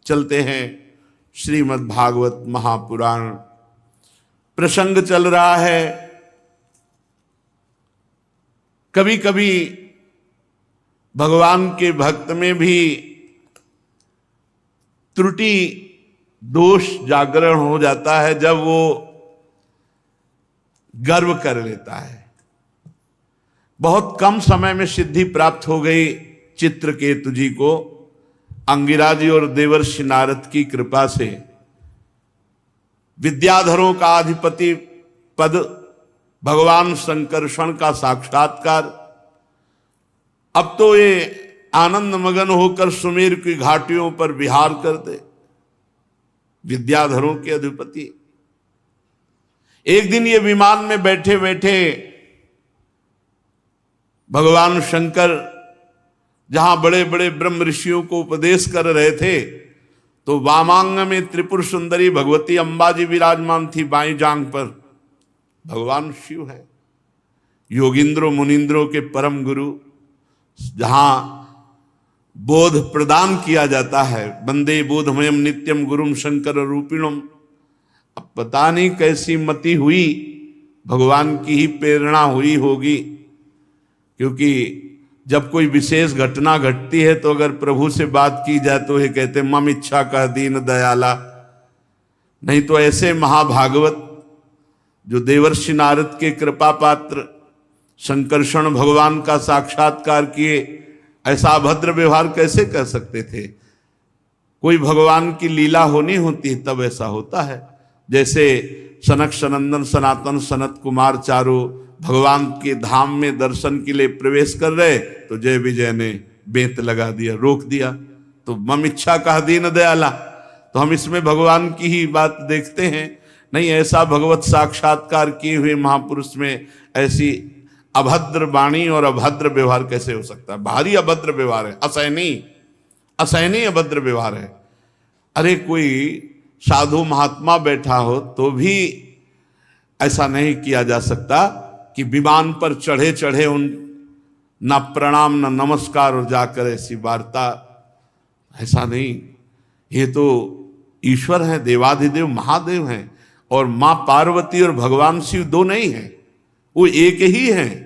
चलते हैं श्रीमद् भागवत महापुराण। प्रसंग चल रहा है। कभी कभी भगवान के भक्त में भी त्रुटि दोष जागरण हो जाता है जब वो गर्व कर लेता है। बहुत कम समय में सिद्धि प्राप्त हो गई चित्रकेतु जी को अंगिरा जी और देवर्षि नारद की कृपा से। विद्याधरों का अधिपति पद, भगवान संकर्षण का साक्षात्कार। अब तो ये आनंद मगन होकर सुमेर की घाटियों पर विहार करते, विद्याधरों के अधिपति। एक दिन ये विमान में बैठे बैठे भगवान शंकर जहां बड़े बड़े ब्रह्म ऋषियों को उपदेश कर रहे थे, तो वामांग में त्रिपुर सुंदरी भगवती अम्बा जी विराजमान थी। बाई जांग पर भगवान शिव है, योगिंद्रो मुनिंद्रों के परम गुरु, जहां बोध प्रदान किया जाता है। वंदे बोधमयम नित्यम गुरुम शंकर रूपिणम। अब पता नहीं कैसी मति हुई, भगवान की ही प्रेरणा हुई होगी, क्योंकि जब कोई विशेष घटना घटती है तो अगर प्रभु से बात की जाए तो ये कहते मम इच्छा कह दीन दयाला। नहीं तो ऐसे महाभागवत जो देवर्षि नारद के कृपा पात्र संकर्षण भगवान का साक्षात्कार किए, ऐसा अभद्र व्यवहार कैसे कर सकते थे? कोई भगवान की लीला होनी होती है तब ऐसा होता है। जैसे सनक सनंदन सनातन सनत कुमार चारों भगवान के धाम में दर्शन के लिए प्रवेश कर रहे, तो जय विजय ने बेंत लगा दिया, रोक दिया। तो मम इच्छा कह दीन दयाला। तो हम इसमें भगवान की ही बात देखते हैं। नहीं, ऐसा भगवत साक्षात्कार किए हुए महापुरुष में ऐसी अभद्र वाणी और अभद्र व्यवहार कैसे हो सकता है? भारी अभद्र व्यवहार है, असहनीय अभद्र व्यवहार है। अरे कोई साधु महात्मा बैठा हो तो भी ऐसा नहीं किया जा सकता कि विमान पर चढ़े चढ़े उन न प्रणाम न नमस्कार और जाकर ऐसी वार्ता, ऐसा नहीं। ये तो ईश्वर है, देवाधिदेव महादेव हैं, और मां पार्वती और भगवान शिव दो नहीं हैं, वो एक ही हैं।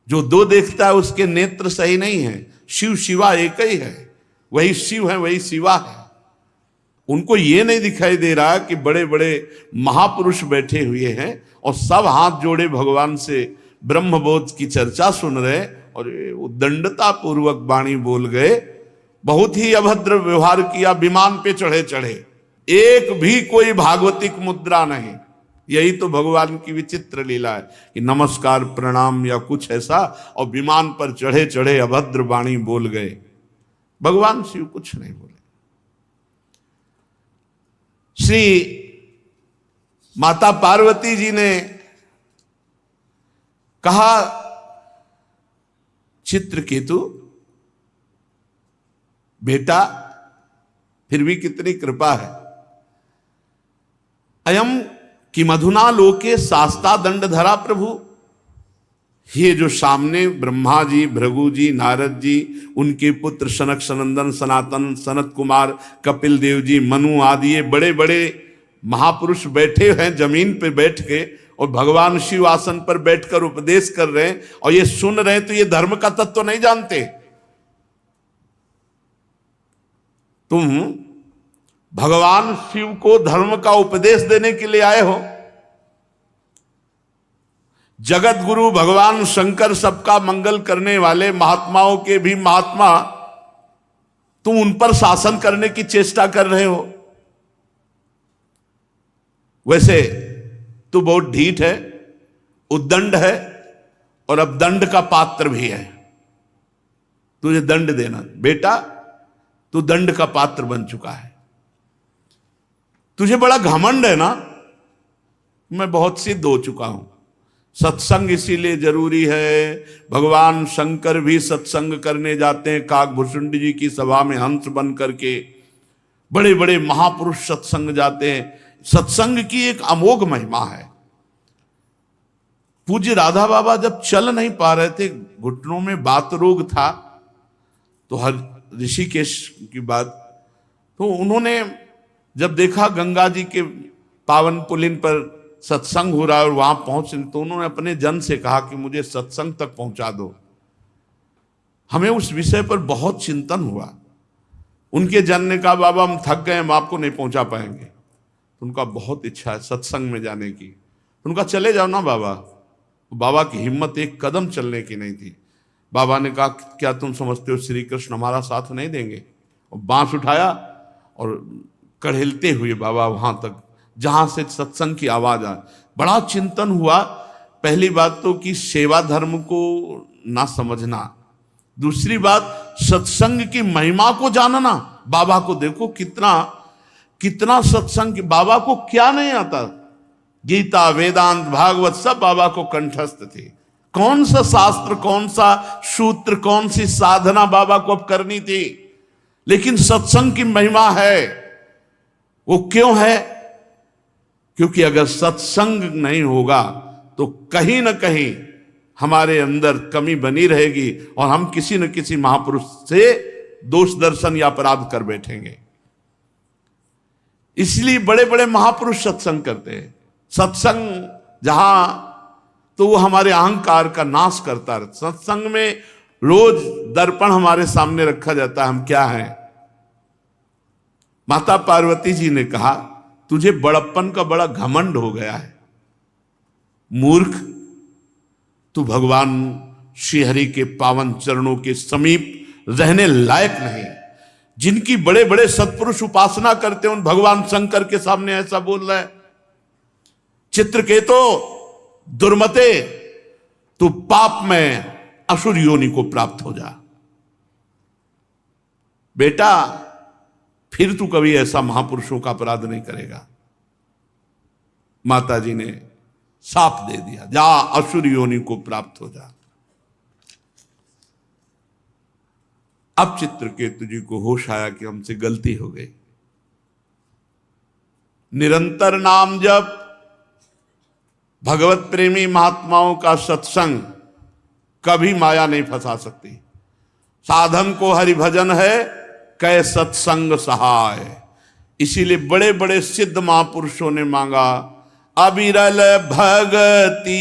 जो दो देखता है उसके नेत्र सही नहीं है। शिव शिवा एक ही है, वही शिव है वही शिवा है। उनको ये नहीं दिखाई दे रहा कि बड़े बड़े महापुरुष बैठे हुए हैं और सब हाथ जोड़े भगवान से ब्रह्मबोध की चर्चा सुन रहे, और उद्दंडता पूर्वक वाणी बोल गए। बहुत ही अभद्र व्यवहार किया, विमान पे चढ़े चढ़े। एक भी कोई भागवतिक मुद्रा नहीं। यही तो भगवान की विचित्र लीला है कि नमस्कार प्रणाम या कुछ ऐसा, और विमान पर चढ़े चढ़े अभद्र वाणी बोल गए। भगवान शिव कुछ नहीं बोले। श्री माता पार्वती जी ने कहा, चित्रकेतु बेटा, फिर भी कितनी कृपा है। अयम कि मधुना लोके शास्ता दंड धरा प्रभु। ये जो सामने ब्रह्मा जी, भृगु जी, नारद जी, उनके पुत्र सनक सनंदन सनातन सनत कुमार, कपिल देव जी, मनु आदि, ये बड़े बड़े महापुरुष बैठे हैं जमीन पे बैठ के, और भगवान शिव आसन पर बैठकर उपदेश कर रहे हैं, और ये सुन रहे हैं। तो ये धर्म का तत्व तो नहीं जानते। तुम भगवान शिव को धर्म का उपदेश देने के लिए आए हो। जगत गुरु भगवान शंकर सबका मंगल करने वाले, महात्माओं के भी महात्मा, तुम उन पर शासन करने की चेष्टा कर रहे हो। वैसे तू बहुत ढीठ है, उद्दंड है, और अब दंड का पात्र भी है। तुझे दंड देना बेटा, तू दंड का पात्र बन चुका है। तुझे बड़ा घमंड है ना, मैं बहुत सिद्ध हो चुका हूं। सत्संग इसीलिए जरूरी है। भगवान शंकर भी सत्संग करने जाते हैं, काकभूषुंड जी की सभा में हंस बन करके। बड़े बड़े महापुरुष सत्संग जाते हैं। सत्संग की एक अमोघ महिमा है। पूज्य राधा बाबा जब चल नहीं पा रहे थे, घुटनों में बात रोग था, तो हर ऋषिकेश की बात, तो उन्होंने जब देखा गंगा जी के पावन पुलिन पर सत्संग हो रहा है और वहां पहुंच, तो उन्होंने अपने जन से कहा कि मुझे सत्संग तक पहुंचा दो। हमें उस विषय पर बहुत चिंतन हुआ। उनके जन ने कहा बाबा हम थक गए, हम आपको नहीं पहुंचा पाएंगे। तो उनका बहुत इच्छा है सत्संग में जाने की। उनका चले जाओ ना बाबा। बाबा की हिम्मत एक कदम चलने की नहीं थी। बाबा ने कहा क्या तुम समझते हो श्री कृष्ण हमारा साथ नहीं देंगे? और बांस उठाया और कढ़ेलते हुए बाबा वहां तक जहां से सत्संग की आवाज आए। बड़ा चिंतन हुआ। पहली बात तो कि सेवा धर्म को ना समझना, दूसरी बात सत्संग की महिमा को जानना। बाबा को देखो कितना कितना सत्संग, बाबा को क्या नहीं आता, गीता वेदांत भागवत सब बाबा को कंठस्थ थे। कौन सा शास्त्र, कौन सा सूत्र, कौन सी साधना बाबा को अब करनी थी, लेकिन सत्संग की महिमा है। वो क्यों है? क्योंकि अगर सत्संग नहीं होगा तो कहीं ना कहीं हमारे अंदर कमी बनी रहेगी और हम किसी न किसी महापुरुष से दोष दर्शन या अपराध कर बैठेंगे। इसलिए बड़े बड़े महापुरुष सत्संग करते हैं। सत्संग जहां तो वो हमारे अहंकार का नाश करता है। सत्संग में रोज दर्पण हमारे सामने रखा जाता है, हम क्या हैं। माता पार्वती जी ने कहा तुझे बड़प्पन का बड़ा घमंड हो गया है, मूर्ख, तू भगवान श्रीहरि के पावन चरणों के समीप रहने लायक नहीं। जिनकी बड़े बड़े सत्पुरुष उपासना करते हैं उन भगवान शंकर के सामने ऐसा बोल रहा है। चित्रकेतो दुर्मते, तू पाप में असुर योनि को प्राप्त हो जा। बेटा फिर तू कभी ऐसा महापुरुषों का अपराध नहीं करेगा। माता जी ने साफ दे दिया, जा असुर योनि को प्राप्त हो जा। अब चित्रकेतु जी को होश आया कि हमसे गलती हो गई। निरंतर नाम जप, भगवत प्रेमी महात्माओं का सत्संग कभी माया नहीं फंसा सकती। साधन को हरि भजन है, कै सत्संग सहाय। इसीलिए बड़े बड़े सिद्ध महापुरुषों ने मांगा अविरल भगति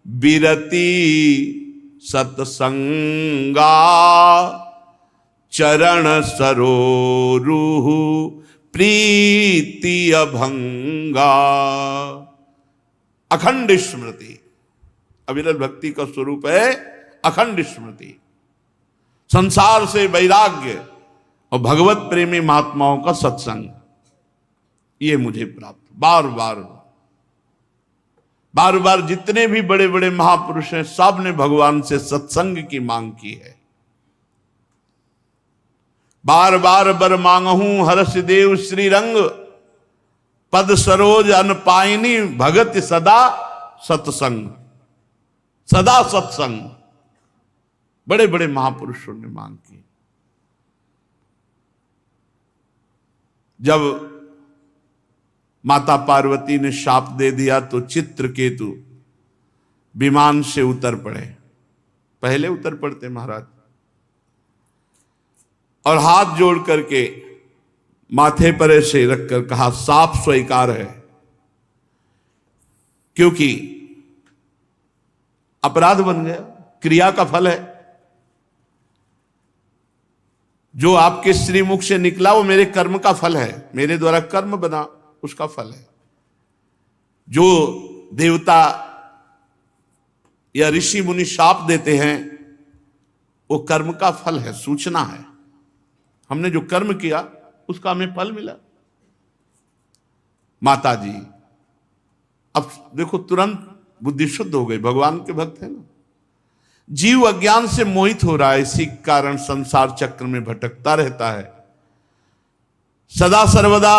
बिरति सत्संगा चरण सरोरुह प्रीति अभंगा। अखंड स्मृति, अविरल भक्ति का स्वरूप है अखंड स्मृति। संसार से वैराग्य और भगवत प्रेमी महात्माओं का सत्संग, ये मुझे प्राप्त। बार बार जितने भी बड़े बड़े महापुरुष हैं सब ने भगवान से सत्संग की मांग की है। बार बर मांगहूं हर्ष देव श्री रंग, पद सरोज अनपायनी भगत सदा सत्संग। सदा सत्संग बड़े बड़े महापुरुषों ने मांग की। जब माता पार्वती ने शाप दे दिया तो चित्रकेतु विमान से उतर पड़े। पहले उतर पड़ते महाराज, और हाथ जोड़ करके माथे पर ऐसे रखकर कहा साफ स्वीकार है, क्योंकि अपराध बन गया, क्रिया का फल है। जो आपके श्रीमुख से निकला वो मेरे कर्म का फल है, मेरे द्वारा कर्म बना उसका फल है। जो देवता या ऋषि मुनि शाप देते हैं वो कर्म का फल है, सूचना है। हमने जो कर्म किया उसका हमें फल मिला। माता जी अब देखो तुरंत बुद्धि शुद्ध हो गई, भगवान के भक्त है ना। जीव अज्ञान से मोहित हो रहा है, इसी कारण संसार चक्र में भटकता रहता है। सदा सर्वदा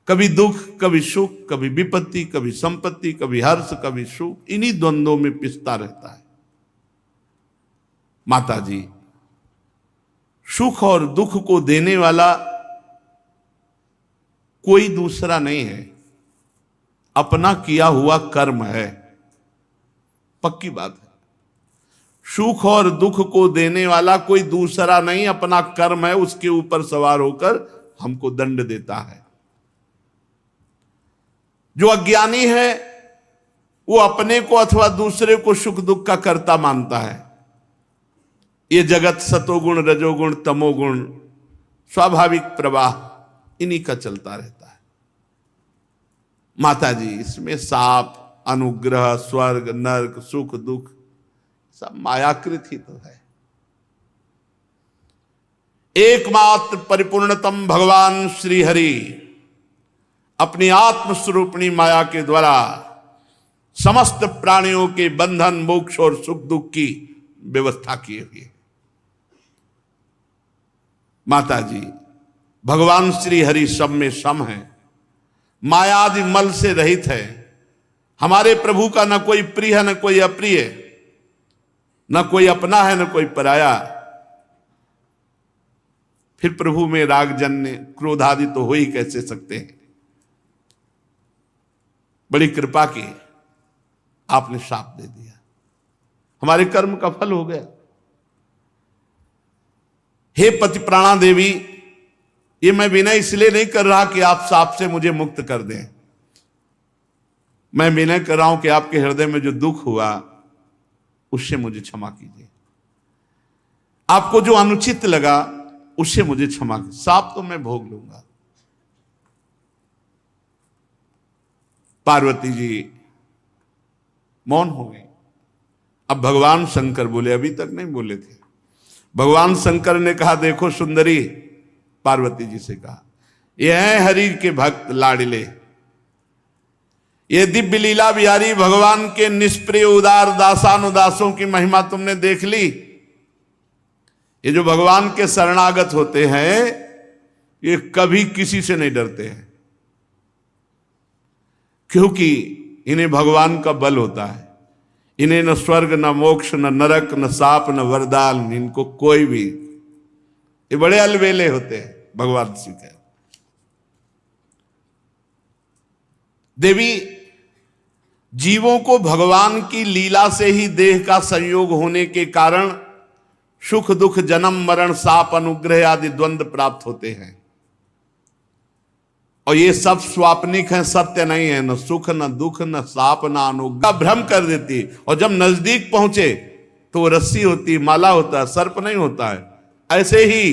कभी दुख, कभी सुख, कभी विपत्ति, कभी संपत्ति, कभी हर्ष, कभी सुख, इन्हीं द्वंद्वों में पिसता रहता है। माता जी सुख और दुख को देने वाला कोई दूसरा नहीं है, अपना किया हुआ कर्म है। पक्की बात है। सुख और दुख को देने वाला कोई दूसरा नहीं, अपना कर्म है, उसके ऊपर सवार होकर हमको दंड देता है। जो अज्ञानी है वो अपने को अथवा दूसरे को सुख दुख का कर्ता मानता है। ये जगत सतोगुण रजोगुण तमोगुण स्वाभाविक प्रवाह इन्हीं का चलता रहता है। माता जी, इसमें साप, अनुग्रह, स्वर्ग, नरक, सुख दुख सब मायाकृत ही तो है। एकमात्र परिपूर्णतम भगवान श्री हरि अपनी आत्मस्वरूपणी माया के द्वारा समस्त प्राणियों के बंधन, मोक्ष और सुख दुख की व्यवस्था किए हुए। माता जी, भगवान श्री हरि सब में सम है, मायादि मल से रहित है। हमारे प्रभु का न कोई प्रिय है न कोई अप्रिय, न कोई अपना है न कोई पराया। फिर प्रभु में राग जन्य क्रोध आदि तो हो ही कैसे सकते हैं। बड़ी कृपा की, आपने शाप दे दिया, हमारे कर्म का फल हो गया। हे पति प्राणा देवी, ये मैं विनय इसलिए नहीं कर रहा कि आप शाप से मुझे मुक्त कर दें। मैं विनय कर रहा हूं कि आपके हृदय में जो दुख हुआ उससे मुझे क्षमा कीजिए। आपको जो अनुचित लगा उससे मुझे क्षमा कीजिए। शाप तो मैं भोग लूंगा। पार्वती जी मौन हो गई। अब भगवान शंकर बोले, अभी तक नहीं बोले थे। भगवान शंकर ने कहा, देखो सुंदरी, पार्वती जी से कहा, ये हैं हरि के भक्त लाडले, ये दिव्य लीला बिहारी भगवान के निष्प्रिय उदार दासानुदासों की महिमा तुमने देख ली। ये जो भगवान के शरणागत होते हैं ये कभी किसी से नहीं डरते हैं, क्योंकि इन्हें भगवान का बल होता है। इन्हें न स्वर्ग न मोक्ष न नरक न साप न वरदान, इनको कोई भी, ये बड़े अलबेले होते हैं भगवान श्री के। देवी, जीवों को भगवान की लीला से ही देह का संयोग होने के कारण सुख दुख, जन्म मरण, साप, अनुग्रह आदि द्वंद्व प्राप्त होते हैं। और ये सब स्वाप्निक है, सत्य नहीं है। न सुख न दुख न साप न अनुग्रह, भ्रम कर देती। और जब नजदीक पहुंचे तो वो रस्सी होती, माला होता है, सर्प नहीं होता है। ऐसे ही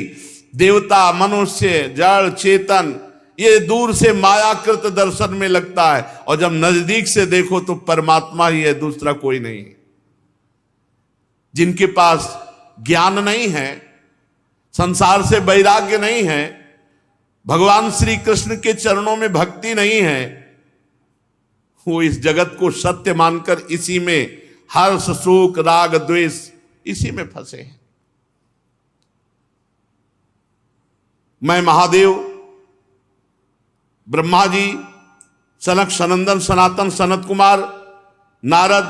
देवता, मनुष्य, जड़, चेतन, ये दूर से मायाकृत दर्शन में लगता है, और जब नजदीक से देखो तो परमात्मा ही है, दूसरा कोई नहीं। जिनके पास ज्ञान नहीं है, संसार से वैराग्य नहीं है, भगवान श्री कृष्ण के चरणों में भक्ति नहीं है, वो इस जगत को सत्य मानकर इसी में हर्ष, शोक, राग, द्वेष, इसी में फंसे हैं। मैं महादेव, ब्रह्मा जी, सनक सनंदन सनातन सनत कुमार, नारद,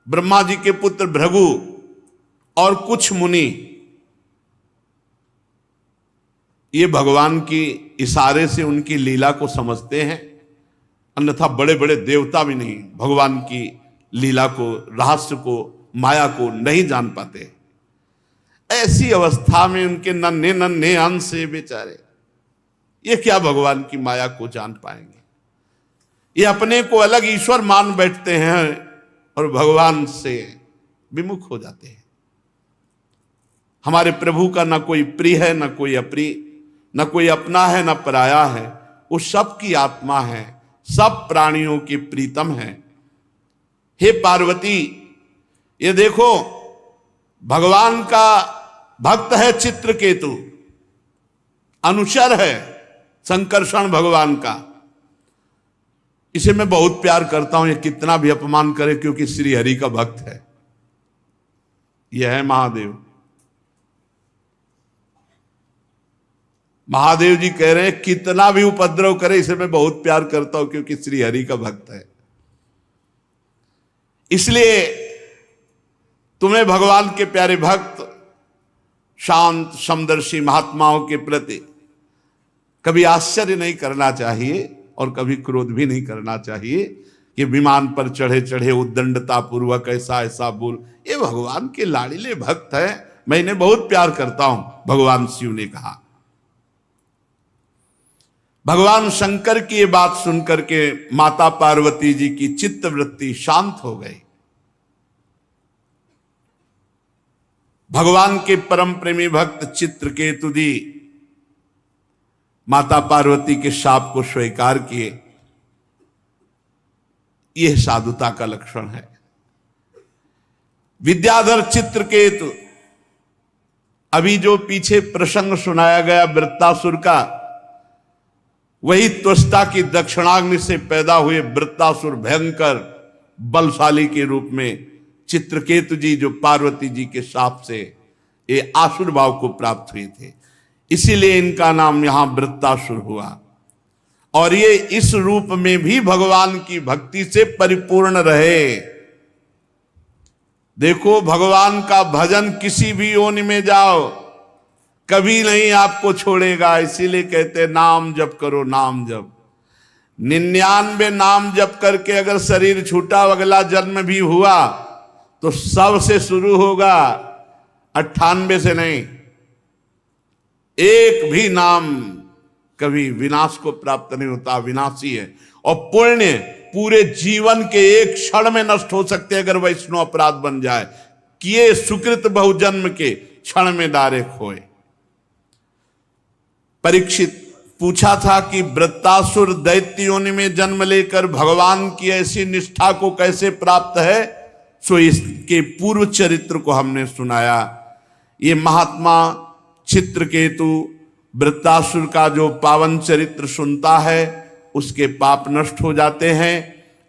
ब्रह्मा जी के पुत्र भृगु और कुछ मुनि, ये भगवान की इशारे से उनकी लीला को समझते हैं। अन्यथा बड़े बड़े देवता भी नहीं भगवान की लीला को, रहस्य को, माया को नहीं जान पाते। ऐसी अवस्था में उनके नन्हे नन्हे अंश से बेचारे ये क्या भगवान की माया को जान पाएंगे। ये अपने को अलग ईश्वर मान बैठते हैं और भगवान से विमुख हो जाते हैं। हमारे प्रभु का ना कोई प्रिय है ना कोई अप्रिय, न कोई अपना है न पराया है, वो सब की आत्मा है, सब प्राणियों की प्रीतम है। हे पार्वती, ये देखो भगवान का भक्त है चित्रकेतु, अनुचर है संकर्षण भगवान का। इसे मैं बहुत प्यार करता हूं, ये कितना भी अपमान करे क्योंकि श्री हरि का भक्त है। यह है महादेव। महादेव जी कह रहे हैं कितना भी उपद्रव करे इसे मैं बहुत प्यार करता हूं क्योंकि श्री हरि का भक्त है। इसलिए तुम्हें भगवान के प्यारे भक्त, शांत समदर्शी महात्माओं के प्रति कभी आश्चर्य नहीं करना चाहिए और कभी क्रोध भी नहीं करना चाहिए। कि विमान पर चढ़े चढ़े उद्दंडता पूर्वक ऐसा ऐसा बोल। ये भगवान के लाड़िले भक्त है, मैं इन्हें बहुत प्यार करता हूं, भगवान शिव ने कहा। भगवान शंकर की ये बात सुनकर के माता पार्वती जी की चित्त वृत्ति शांत हो गई। भगवान के परम प्रेमी भक्त चित्रकेतु जी माता पार्वती के शाप को स्वीकार किए। यह साधुता का लक्षण है। विद्याधर चित्रकेतु, अभी जो पीछे प्रसंग सुनाया गया वृत्तासुर का, वही त्वष्टा की दक्षिणाग्नि से पैदा हुए वृत्तासुर भयंकर बलशाली के रूप में चित्रकेतु जी जो पार्वती जी के शाप से ये आसुर भाव को प्राप्त हुए थे, इसीलिए इनका नाम यहां वृत्तासुर हुआ। और ये इस रूप में भी भगवान की भक्ति से परिपूर्ण रहे। देखो, भगवान का भजन किसी भी योनि में जाओ कभी नहीं आपको छोड़ेगा। इसीलिए कहते नाम जप करो, नाम जप। 99 नाम जप करके अगर शरीर छूटा, अगला जन्म भी हुआ तो 100 से शुरू होगा, 98 से नहीं। एक भी नाम कभी विनाश को प्राप्त नहीं होता, विनाशी है। और पुण्य पूरे जीवन के एक क्षण में नष्ट हो सकते अगर वैष्णव अपराध बन जाए। किए सुकृत बहुजन्म के क्षण में डायरेक्ट होए। परीक्षित पूछा था कि वृत्तासुर दैत्य योनि में जन्म लेकर भगवान की ऐसी निष्ठा को कैसे प्राप्त है। सो इसके पूर्व चरित्र को हमने सुनाया। ये महात्मा चित्रकेतु वृत्तासुर का जो पावन चरित्र सुनता है उसके पाप नष्ट हो जाते हैं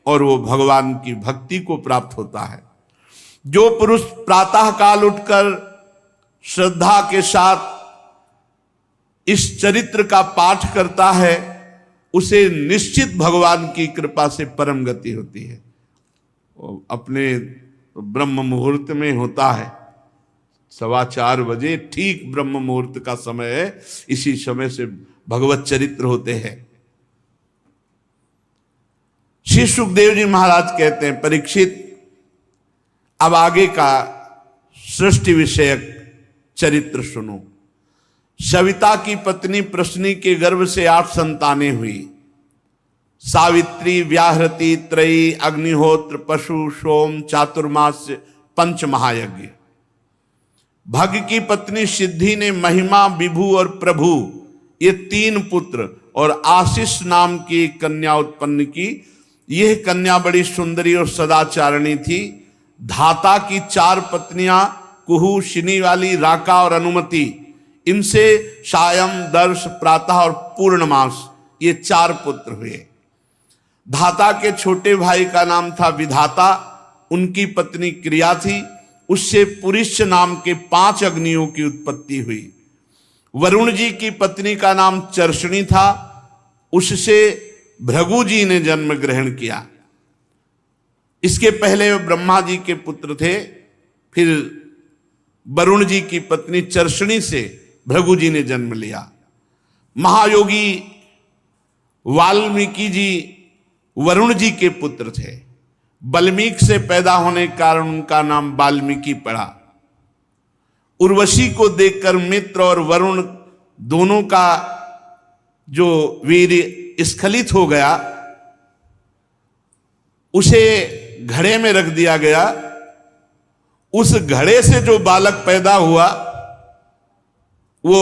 और वो भगवान की भक्ति को प्राप्त होता है। जो पुरुष प्रातः काल उठकर श्रद्धा के साथ इस चरित्र का पाठ करता है, उसे निश्चित भगवान की कृपा से परम गति होती है। अपने ब्रह्म मुहूर्त में होता है, 4:15 बजे ठीक ब्रह्म मुहूर्त का समय है। इसी समय से भगवत चरित्र होते हैं। श्री सुखदेव जी महाराज कहते हैं, परीक्षित अब आगे का सृष्टि विषयक चरित्र सुनो। सविता की पत्नी प्रश्नी के गर्भ से 8 संतानें हुई। सावित्री, व्याहृति, त्रयी, अग्निहोत्र, पशु, सोम, चातुर्मास्य, 5 महायज्ञ। भग की पत्नी सिद्धि ने महिमा, विभु और प्रभु ये 3 पुत्र और आशीष नाम की कन्या उत्पन्न की। यह कन्या बड़ी सुंदरी और सदाचारिणी थी। धाता की 4 पत्नियां कुहू, शिनी वाली, राका और अनुमति, इनसे सायं, दर्श, प्रातः और पूर्णमास ये 4 पुत्र हुए। धाता के छोटे भाई का नाम था विधाता, उनकी पत्नी क्रिया थी। उससे पुरुष नाम के 5 अग्नियों की उत्पत्ति हुई। वरुण जी की पत्नी का नाम चर्षणी था, उससे भृगु जी ने जन्म ग्रहण किया। इसके पहले ब्रह्मा जी के पुत्र थे, फिर वरुण जी की पत्नी चर्षणी से भृगु जी ने जन्म लिया। महायोगी वाल्मीकि जी वरुण जी के पुत्र थे। वाल्मीकि से पैदा होने के कारण उनका नाम वाल्मीकि पड़ा। उर्वशी को देखकर मित्र और वरुण दोनों का जो वीर स्खलित हो गया, उसे घड़े में रख दिया गया। उस घड़े से जो बालक पैदा हुआ वो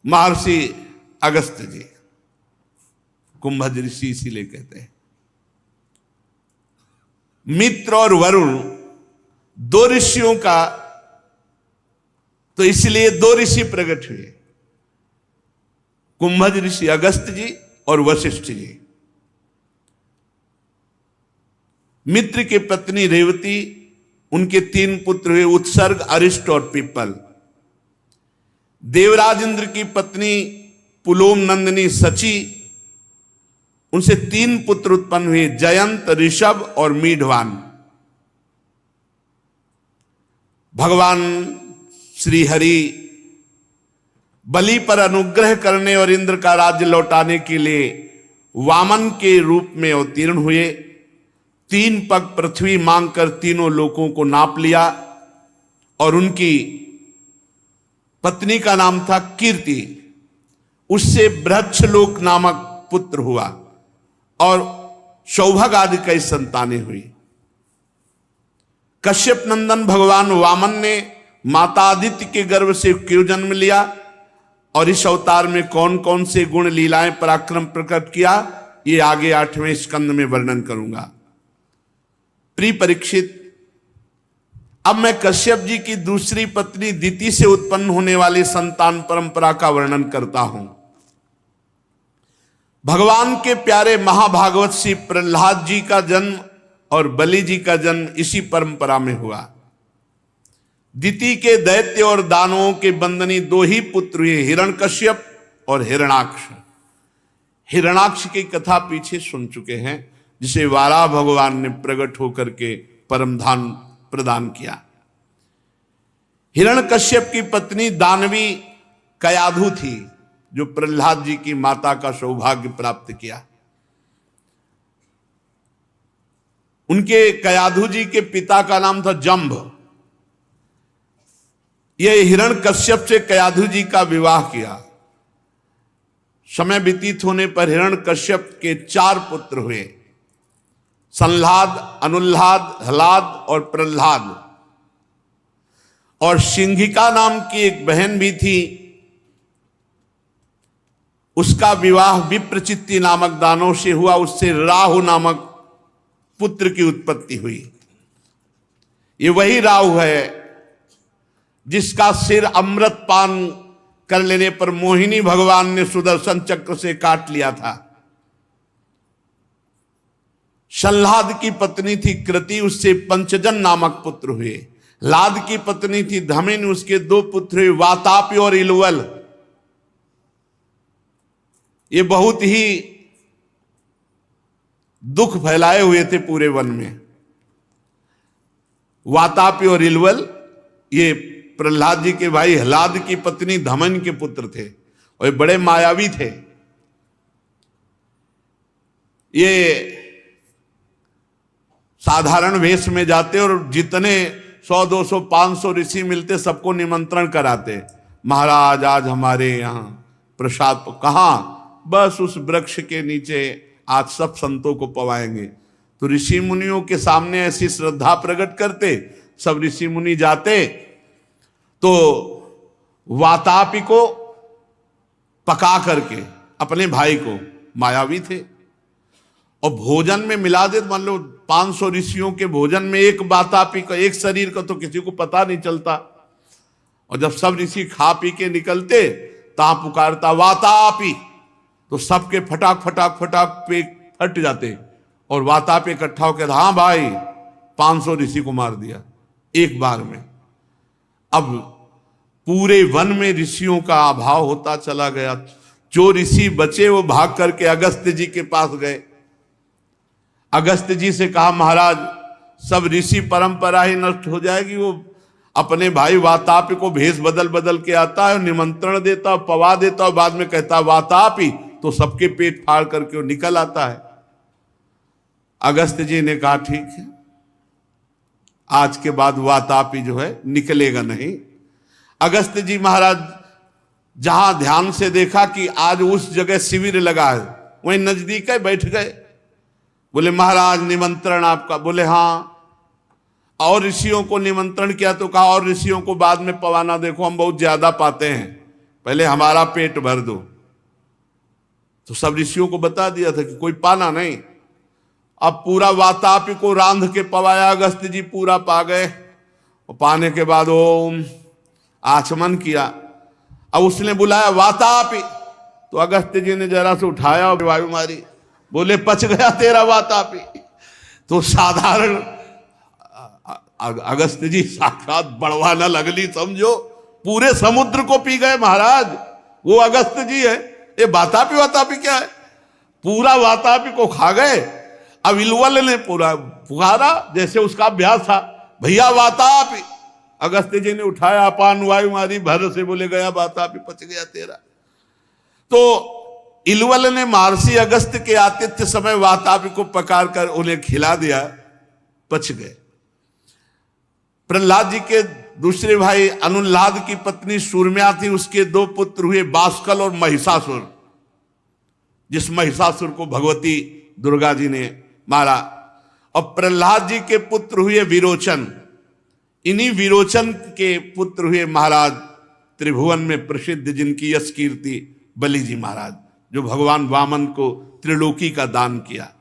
महर्षि अगस्त्य जी, कुंभज ऋषि इसीलिए कहते हैं। मित्र और वरुण 2 ऋषियों का, तो इसलिए 2 ऋषि प्रकट हुए, कुंभज ऋषि अगस्त्य जी और वशिष्ठ जी। मित्र की पत्नी रेवती, उनके 3 पुत्र हुए, उत्सर्ग, अरिष्ट और पीपल। देवराज इंद्र की पत्नी पुलोम नंदिनी सची, उनसे 3 पुत्र उत्पन्न हुए, जयंत, ऋषभ और मीढवान। भगवान श्री हरि बलि पर अनुग्रह करने और इंद्र का राज्य लौटाने के लिए वामन के रूप में अवतीर्ण हुए। 3 पग पृथ्वी मांगकर तीनों लोगों को नाप लिया और उनकी पत्नी का नाम था कीर्ति। उससे बृहच्छलोक नामक पुत्र हुआ और सौभग आदि कई संतानें हुई। कश्यप नंदन भगवान वामन ने माता आदित्य के गर्भ से क्यों जन्म लिया और इस अवतार में कौन कौन से गुण लीलाएं पराक्रम प्रकट किया, ये आगे 8वें स्कंद में वर्णन करूंगा। प्रिय परीक्षित, अब मैं कश्यप जी की दूसरी पत्नी दिति से उत्पन्न होने वाली संतान परंपरा का वर्णन करता हूं। भगवान के प्यारे महाभागवत श्री प्रहलाद जी का जन्म और बलि जी का जन्म इसी परंपरा में हुआ। दिति के दैत्य और दानवों के बंदनी 2 ही पुत्र हुए, हिरण्यकश्यप और हिरणाक्ष। हिरणाक्ष की कथा पीछे सुन चुके हैं, जिसे वाराह भगवान ने प्रकट होकर के परम धाम प्रदान किया। हिरण्यकश्यप की पत्नी दानवी कयाधु थी, जो प्रहलाद जी की माता का सौभाग्य प्राप्त किया। उनके कयाधु जी के पिता का नाम था जंभ। यह हिरण्यकश्यप से कयाधु जी का विवाह किया। समय व्यतीत होने पर हिरण्यकश्यप के 4 पुत्र हुए, संलाद, अनुल्लाद, हलाद और प्रहलाद। और सिंहिका नाम की एक बहन भी थी, उसका विवाह विप्रचित्ति नामक दानव से हुआ। उससे राहु नामक पुत्र की उत्पत्ति हुई। ये वही राहु है जिसका सिर अमृत पान कर लेने पर मोहिनी भगवान ने सुदर्शन चक्र से काट लिया था। संलाद की पत्नी थी कृति, उससे पंचजन नामक पुत्र हुए। लाद की पत्नी थी धमिन, उसके 2 पुत्र हुए, वातापी और इलवल। ये बहुत ही दुख फैलाए हुए थे पूरे वन में। वातापी और इलवल ये प्रहलाद जी के भाई हलाद की पत्नी धमन के पुत्र थे और ये बड़े मायावी थे। ये साधारण वेश में जाते और जितने 100, 200, 500 ऋषि मिलते सबको निमंत्रण कराते, महाराज आज हमारे यहाँ प्रसाद। कहाँ? बस उस वृक्ष के नीचे आज सब संतों को पवाएंगे। तो ऋषि मुनियों के सामने ऐसी श्रद्धा प्रकट करते, सब ऋषि मुनि जाते तो वातापी को पका करके अपने भाई को, मायावी थे, और भोजन में मिला दे। मान लो 500 ऋषियों के भोजन में एक वातापी का, एक शरीर का तो किसी को पता नहीं चलता। और जब सब ऋषि खा पी के निकलते, ता पुकारता वातापी, तो सबके फटाक फटाक फटाक पे फट जाते और वातापी इकट्ठा होकर, हाँ भाई 500 ऋषि को मार दिया एक बार में। अब पूरे वन में ऋषियों का अभाव होता चला गया। जो ऋषि बचे वो भाग करके अगस्त्य जी के पास गए। अगस्त्य जी से कहा, महाराज सब ऋषि परंपरा ही नष्ट हो जाएगी। वो अपने भाई वातापी को भेष बदल बदल के आता है, निमंत्रण देता, पवा देता और बाद में कहता वातापी, तो सबके पेट फाड़ करके वो निकल आता है। अगस्त्य जी ने कहा ठीक है, आज के बाद वातापी जो है निकलेगा नहीं। अगस्त्य जी महाराज जहां ध्यान से देखा कि आज उस जगह शिविर लगा है, वहीं नजदीक है, बैठ गए। बोले महाराज निमंत्रण आपका? बोले हाँ। और ऋषियों को निमंत्रण किया तो कहा और ऋषियों को बाद में पवाना, देखो हम बहुत ज्यादा पाते हैं, पहले हमारा पेट भर दो। तो सब ऋषियों को बता दिया था कि कोई पाना नहीं। अब पूरा वातापी को रांध के पवाया, अगस्त्य जी पूरा पा गए। और पाने के बाद ओम आचमन किया। अब उसने बुलाया वातापी, तो अगस्त्य जी ने जरा से उठाया और वायु मारी, बोले पच गया तेरा वातापी। तो साधारण अगस्त्य जी साक्षात बड़वाना लगली, समझो पूरे समुद्र को पी गए महाराज। वो अगस्त्य जी है, ये वातापी क्या है, पूरा वातापी को खा गए। अब इलवल ने पूरा पुकारा जैसे उसका अभ्यास था, भैया वातापी। अगस्त्य जी ने उठाया, अपान वायु मारी, भर से बोले गया वातापी, पच गया तेरा। तो इलवल ने महर्षि अगस्त्य के आतिथ्य समय वातापी को पकार कर उन्हें खिला दिया, पच गए। प्रहलाद जी के दूसरे भाई अनुल्लाद की पत्नी सूरम्या थी, उसके 2 पुत्र हुए बाष्कल और महिषासुर, जिस महिषासुर को भगवती दुर्गा जी ने मारा। और प्रहलाद जी के पुत्र हुए विरोचन, इन्हीं विरोचन के पुत्र हुए महाराज त्रिभुवन में प्रसिद्ध, जिनकी यश कीर्ति बलि जी महाराज, जो भगवान वामन को त्रिलोकी का दान किया।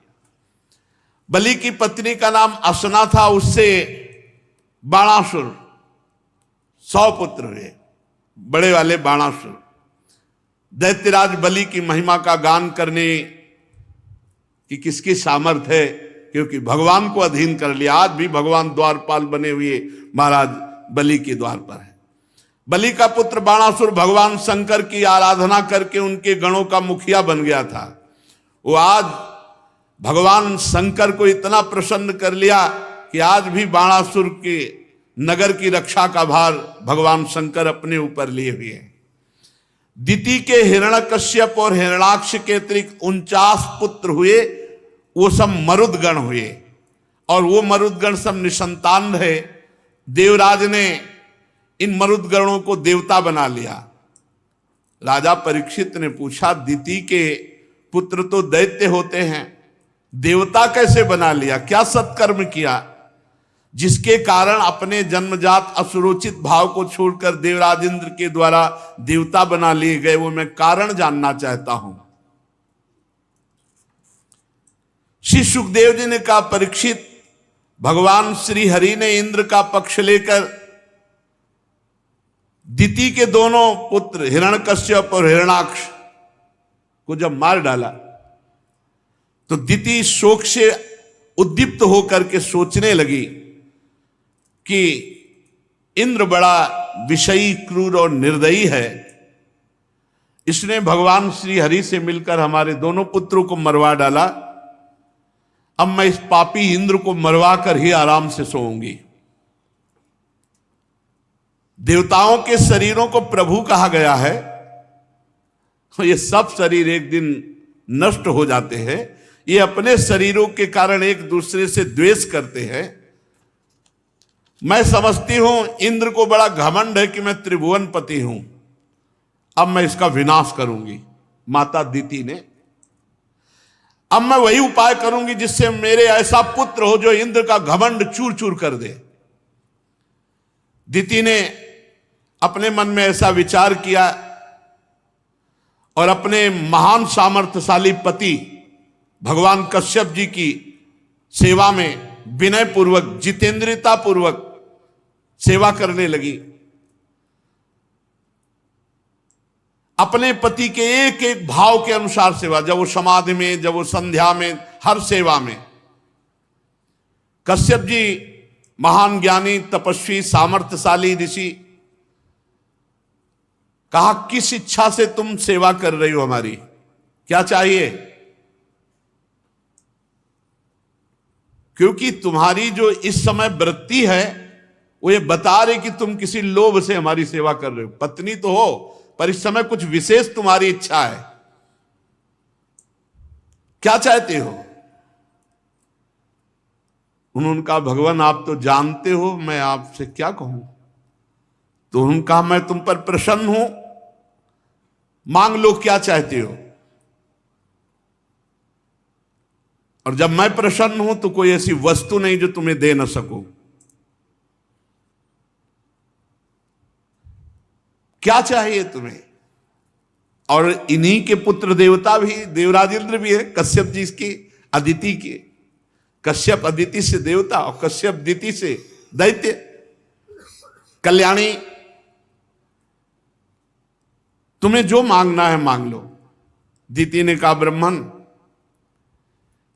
बलि की पत्नी का नाम असना था, उससे बाणासुर 100 पुत्र हुए, बड़े वाले बाणासुर। दैत्यराज बलि की महिमा का गान करने की किसकी सामर्थ्य है, क्योंकि भगवान को अधीन कर लिया। आज भी भगवान द्वारपाल बने हुए महाराज बलि के द्वार पर है। बलि का पुत्र बाणासुर भगवान शंकर की आराधना करके उनके गणों का मुखिया बन गया था। वो आज भगवान शंकर को इतना प्रसन्न कर लिया कि आज भी बाणासुर के नगर की रक्षा का भार भगवान शंकर अपने ऊपर लिए हुए हैं। दिति के हिरण्यकश्यप और हिरण्याक्ष के अतिरिक्त 49 पुत्र हुए, वो सब मरुदगण हुए, और वो मरुदगण सब निसंतान रहे। देवराज ने इन मरुदगणों को देवता बना लिया। राजा परीक्षित ने पूछा, दिति के पुत्र तो दैत्य होते हैं, देवता कैसे बना लिया? क्या सत्कर्म किया जिसके कारण अपने जन्मजात असुरोचित भाव को छोड़कर देवराज इंद्र के द्वारा देवता बना लिए गए? वो मैं कारण जानना चाहता हूं। श्री सुखदेव जी ने कहा, परीक्षित, भगवान श्री हरि ने इंद्र का पक्ष लेकर दिति के दोनों पुत्र हिरण्यकश्यप और हिरण्याक्ष को जब मार डाला, तो दिति शोक से उद्दीप्त होकर के सोचने लगी कि इंद्र बड़ा विषयी, क्रूर और निर्दयी है। इसने भगवान श्री हरि से मिलकर हमारे दोनों पुत्रों को मरवा डाला। अब मैं इस पापी इंद्र को मरवा कर ही आराम से सोऊंगी। देवताओं के शरीरों को प्रभु कहा गया है, ये सब शरीर एक दिन नष्ट हो जाते हैं। ये अपने शरीरों के कारण एक दूसरे से द्वेष करते हैं। मैं समझती हूं इंद्र को बड़ा घमंड है कि मैं त्रिभुवन पति हूं, अब मैं इसका विनाश करूंगी। माता दिति ने, अब मैं वही उपाय करूंगी जिससे मेरे ऐसा पुत्र हो जो इंद्र का घमंड चूर चूर कर दे। दिति ने अपने मन में ऐसा विचार किया और अपने महान सामर्थ्यशाली पति भगवान कश्यप जी की सेवा में विनय पूर्वक, जितेंद्रियता पूर्वक सेवा करने लगी। अपने पति के एक एक भाव के अनुसार सेवा, जब वो समाधि में, जब वो संध्या में, हर सेवा में। कश्यप जी महान ज्ञानी, तपस्वी, सामर्थ्यशाली ऋषि, कहा, किस इच्छा से तुम सेवा कर रही हो हमारी, क्या चाहिए? क्योंकि तुम्हारी जो इस समय वृत्ति है वो ये बता रही कि तुम किसी लोभ से हमारी सेवा कर रहे हो। पत्नी तो हो, पर इस समय कुछ विशेष तुम्हारी इच्छा है, क्या चाहते हो? उन्होंने कहा, भगवान आप तो जानते हो, मैं आपसे क्या कहूं। तो उन्होंने कहा, मैं तुम पर प्रसन्न हूं, मांग लो क्या चाहते हो। और जब मैं प्रसन्न हूं तो कोई ऐसी वस्तु नहीं जो तुम्हें दे न सकूं। क्या चाहिए तुम्हें? और इन्हीं के पुत्र देवता भी, देवराज इंद्र भी है, कश्यप जी की, अदिति के। कश्यप अदिति से देवता और कश्यप दिति से दैत्य। कल्याणी, तुम्हें जो मांगना है मांग लो। दिति ने कहा, ब्रह्मन,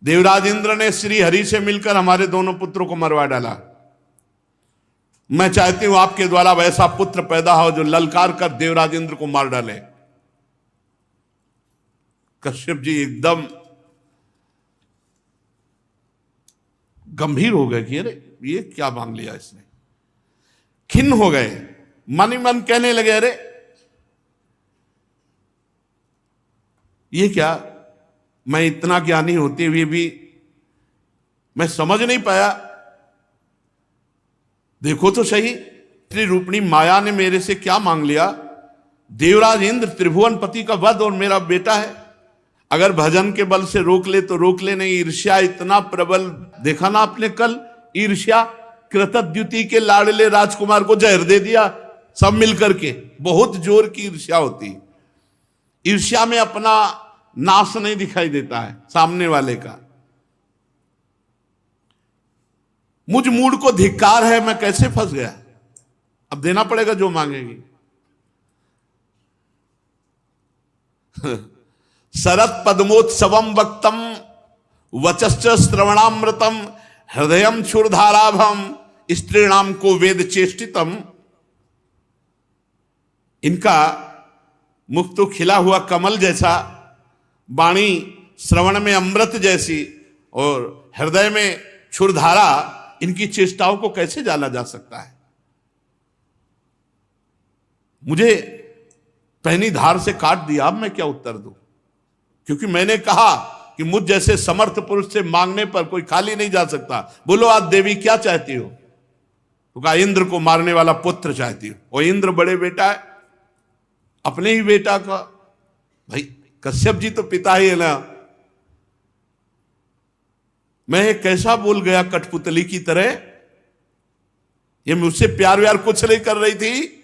देवराज इंद्र ने श्री हरि से मिलकर हमारे दोनों पुत्रों को मरवा डाला। मैं चाहती हूं आपके द्वारा वैसा पुत्र पैदा हो जो ललकार कर देवराज इंद्र को मार डाले। कश्यप जी एकदम गंभीर हो गए कि अरे ये क्या मांग लिया इसने। खिन्न हो गए, मन ही मन कहने लगे, अरे ये क्या, मैं इतना ज्ञानी होते हुए भी मैं समझ नहीं पाया। देखो तो सही, त्रिरूपणी माया ने मेरे से क्या मांग लिया। देवराज इंद्र त्रिभुवनपति का वध और मेरा बेटा है। अगर भजन के बल से रोक ले तो रोक ले, नहीं ईर्ष्या इतना प्रबल। देखा ना आपने कल, ईर्ष्या कृतद्युति के लाडले राजकुमार को जहर दे दिया सब मिलकर के। बहुत जोर की ईर्ष्या होती है। ईर्ष्या में अपना नाश नहीं दिखाई देता है सामने वाले का। मुझ मूड को धिक्कार है, मैं कैसे फंस गया। अब देना पड़ेगा जो मांगेगी। शरत पद्मोत्सवम वक्तम वचश्च श्रवणामृतम हृदयम क्षुरधाराभम स्त्रीणाम को वेद चेष्टितम। इनका मुख तो खिला हुआ कमल जैसा, वाणी श्रवण में अमृत जैसी और हृदय में क्षुरधारा। इनकी चेष्टाओं को कैसे जाना जा सकता है। मुझे पहनी धार से काट दिया, अब मैं क्या उत्तर दूं। क्योंकि मैंने कहा कि मुझ जैसे समर्थ पुरुष से मांगने पर कोई खाली नहीं जा सकता। बोलो आज देवी क्या चाहती हो। तो कहा इंद्र को मारने वाला पुत्र चाहती हो। और इंद्र बड़े बेटा है, अपने ही बेटा का। भाई कश्यप जी तो पिता ही है ना। मैं कैसा बोल गया कठपुतली की तरह। ये मुझसे प्यार व्यार कुछ नहीं कर रही थी,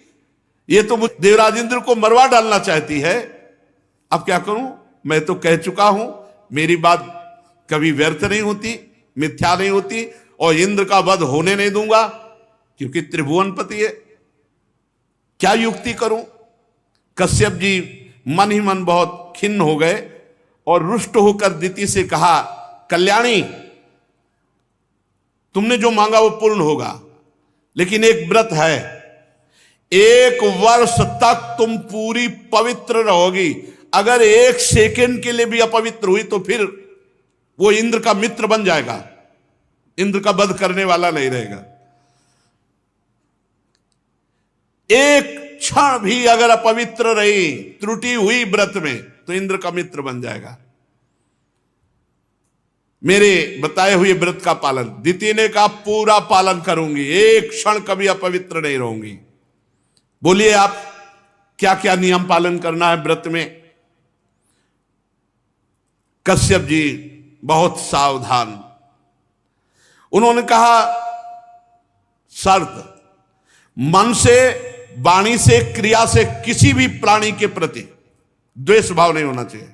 ये तो मुझ देवराज इंद्र को मरवा डालना चाहती है। अब क्या करूं, मैं तो कह चुका हूं, मेरी बात कभी व्यर्थ नहीं होती, मिथ्या नहीं होती। और इंद्र का वध होने नहीं दूंगा क्योंकि त्रिभुवनपति है। क्या युक्ति करूं। कश्यप जी मन ही मन बहुत खिन्न हो गए और रुष्ट होकर दिति से कहा, कल्याणी तुमने जो मांगा वो पूर्ण होगा, लेकिन एक व्रत है। 1 वर्ष तक तुम पूरी पवित्र रहोगी। अगर 1 सेकंड के लिए भी अपवित्र हुई तो फिर वो इंद्र का मित्र बन जाएगा, इंद्र का वध करने वाला नहीं रहेगा। 1 क्षण भी अगर अपवित्र रही, त्रुटि हुई व्रत में, तो इंद्र का मित्र बन जाएगा। मेरे बताए हुए व्रत का पालन। दिति ने कहा पूरा पालन करूंगी, 1 क्षण कभी अपवित्र नहीं रहूंगी। बोलिए आप क्या क्या नियम पालन करना है व्रत में। कश्यप जी बहुत सावधान। उन्होंने कहा शर्त, मन से, वाणी से, क्रिया से किसी भी प्राणी के प्रति द्वेष भाव नहीं होना चाहिए।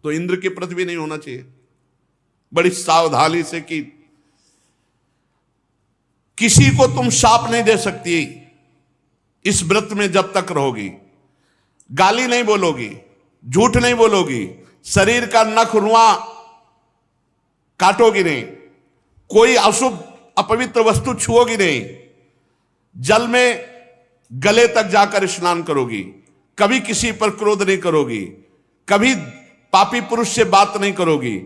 तो इंद्र के प्रति भी नहीं होना चाहिए। बड़ी सावधानी से कि किसी को तुम शाप नहीं दे सकती इस व्रत में जब तक रहोगी। गाली नहीं बोलोगी, झूठ नहीं बोलोगी, शरीर का नख रुआ काटोगी नहीं, कोई अशुभ अपवित्र वस्तु छुओगी नहीं, जल में गले तक जाकर स्नान करोगी, कभी किसी पर क्रोध नहीं करोगी, कभी पापी पुरुष से बात नहीं करोगी,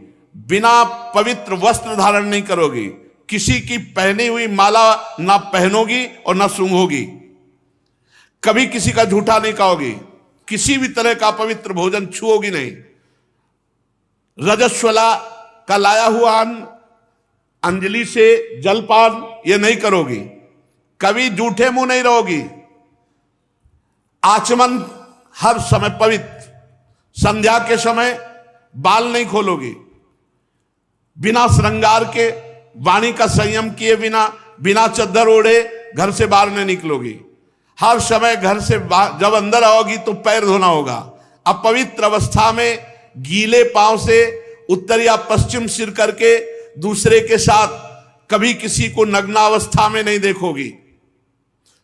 बिना पवित्र वस्त्र धारण नहीं करोगी, किसी की पहनी हुई माला ना पहनोगी और ना सूंघोगी, कभी किसी का झूठा नहीं खाओगी, किसी भी तरह का पवित्र भोजन छुओगी नहीं, रजस्वला का लाया हुआ अन्न, अंजलि से जलपान ये नहीं करोगी, कभी झूठे मुंह नहीं रहोगी, आचमन हर समय पवित्र, संध्या के समय बाल नहीं खोलोगी, बिना श्रृंगार के, वाणी का संयम किए बिना, बिना चद्दर ओढ़े घर से बाहर नहीं निकलोगी, हर समय घर से जब अंदर आओगी तो पैर धोना होगा, अपवित्र अवस्था में गीले पांव से उत्तर या पश्चिम सिर करके दूसरे के साथ कभी किसी को नग्नावस्था में नहीं देखोगी,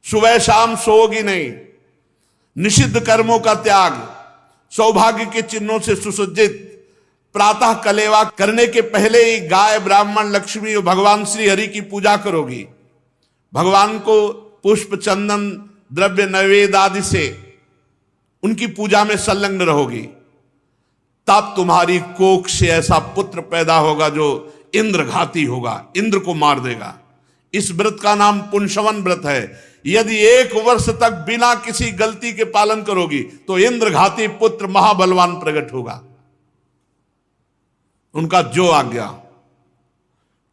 सुबह शाम सोओगी नहीं, निषिद्ध कर्मों का त्याग, सौभाग्य के चिन्हों से सुसज्जित, प्रातः कलेवा करने के पहले ही गाय, ब्राह्मण, लक्ष्मी और भगवान श्री हरि की पूजा करोगी, भगवान को पुष्प, चंदन, द्रव्य, नैवेद्य आदि से उनकी पूजा में संलग्न रहोगी, तब तुम्हारी कोख से ऐसा पुत्र पैदा होगा जो इंद्रघाती होगा, इंद्र को मार देगा। इस व्रत का नाम पुंसवन व्रत है। यदि 1 वर्ष तक बिना किसी गलती के पालन करोगी तो इंद्रघाती पुत्र महाबलवान प्रकट होगा। उनका जो आज्ञा,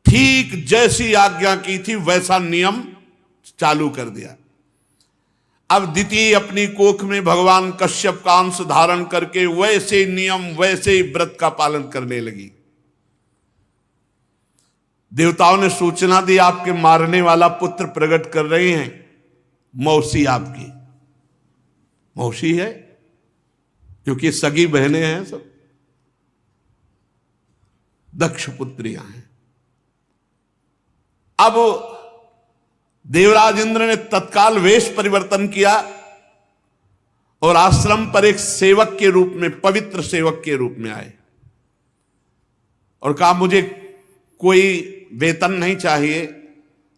ठीक जैसी आज्ञा की थी वैसा नियम चालू कर दिया। अब दिति अपनी कोख में भगवान कश्यप का अंश धारण करके वैसे नियम वैसे ही व्रत का पालन करने लगी। देवताओं ने सूचना दी आपके मारने वाला पुत्र प्रकट कर रहे हैं। मौसी आपकी मौसी है, क्योंकि सगी बहनें हैं, सब दक्ष पुत्रियां हैं। अब देवराज इंद्र ने तत्काल वेश परिवर्तन किया और आश्रम पर एक सेवक के रूप में, पवित्र सेवक के रूप में आए और कहा मुझे कोई वेतन नहीं चाहिए,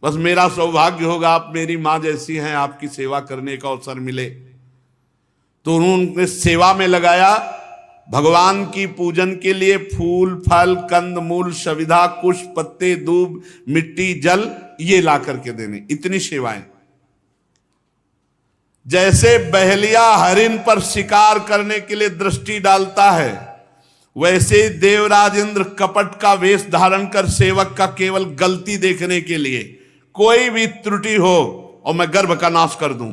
बस मेरा सौभाग्य होगा आप मेरी मां जैसी हैं, आपकी सेवा करने का अवसर मिले। तो उन्होंने सेवा में लगाया। भगवान की पूजन के लिए फूल फल कंद मूल सविधा कुश पत्ते दूब मिट्टी जल ये ला करके देने, इतनी सेवाएं। जैसे बहलिया हरिन पर शिकार करने के लिए दृष्टि डालता है, वैसे देवराज इंद्र कपट का वेश धारण कर सेवक का केवल गलती देखने के लिए, कोई भी त्रुटि हो और मैं गर्भ का नाश कर दूं।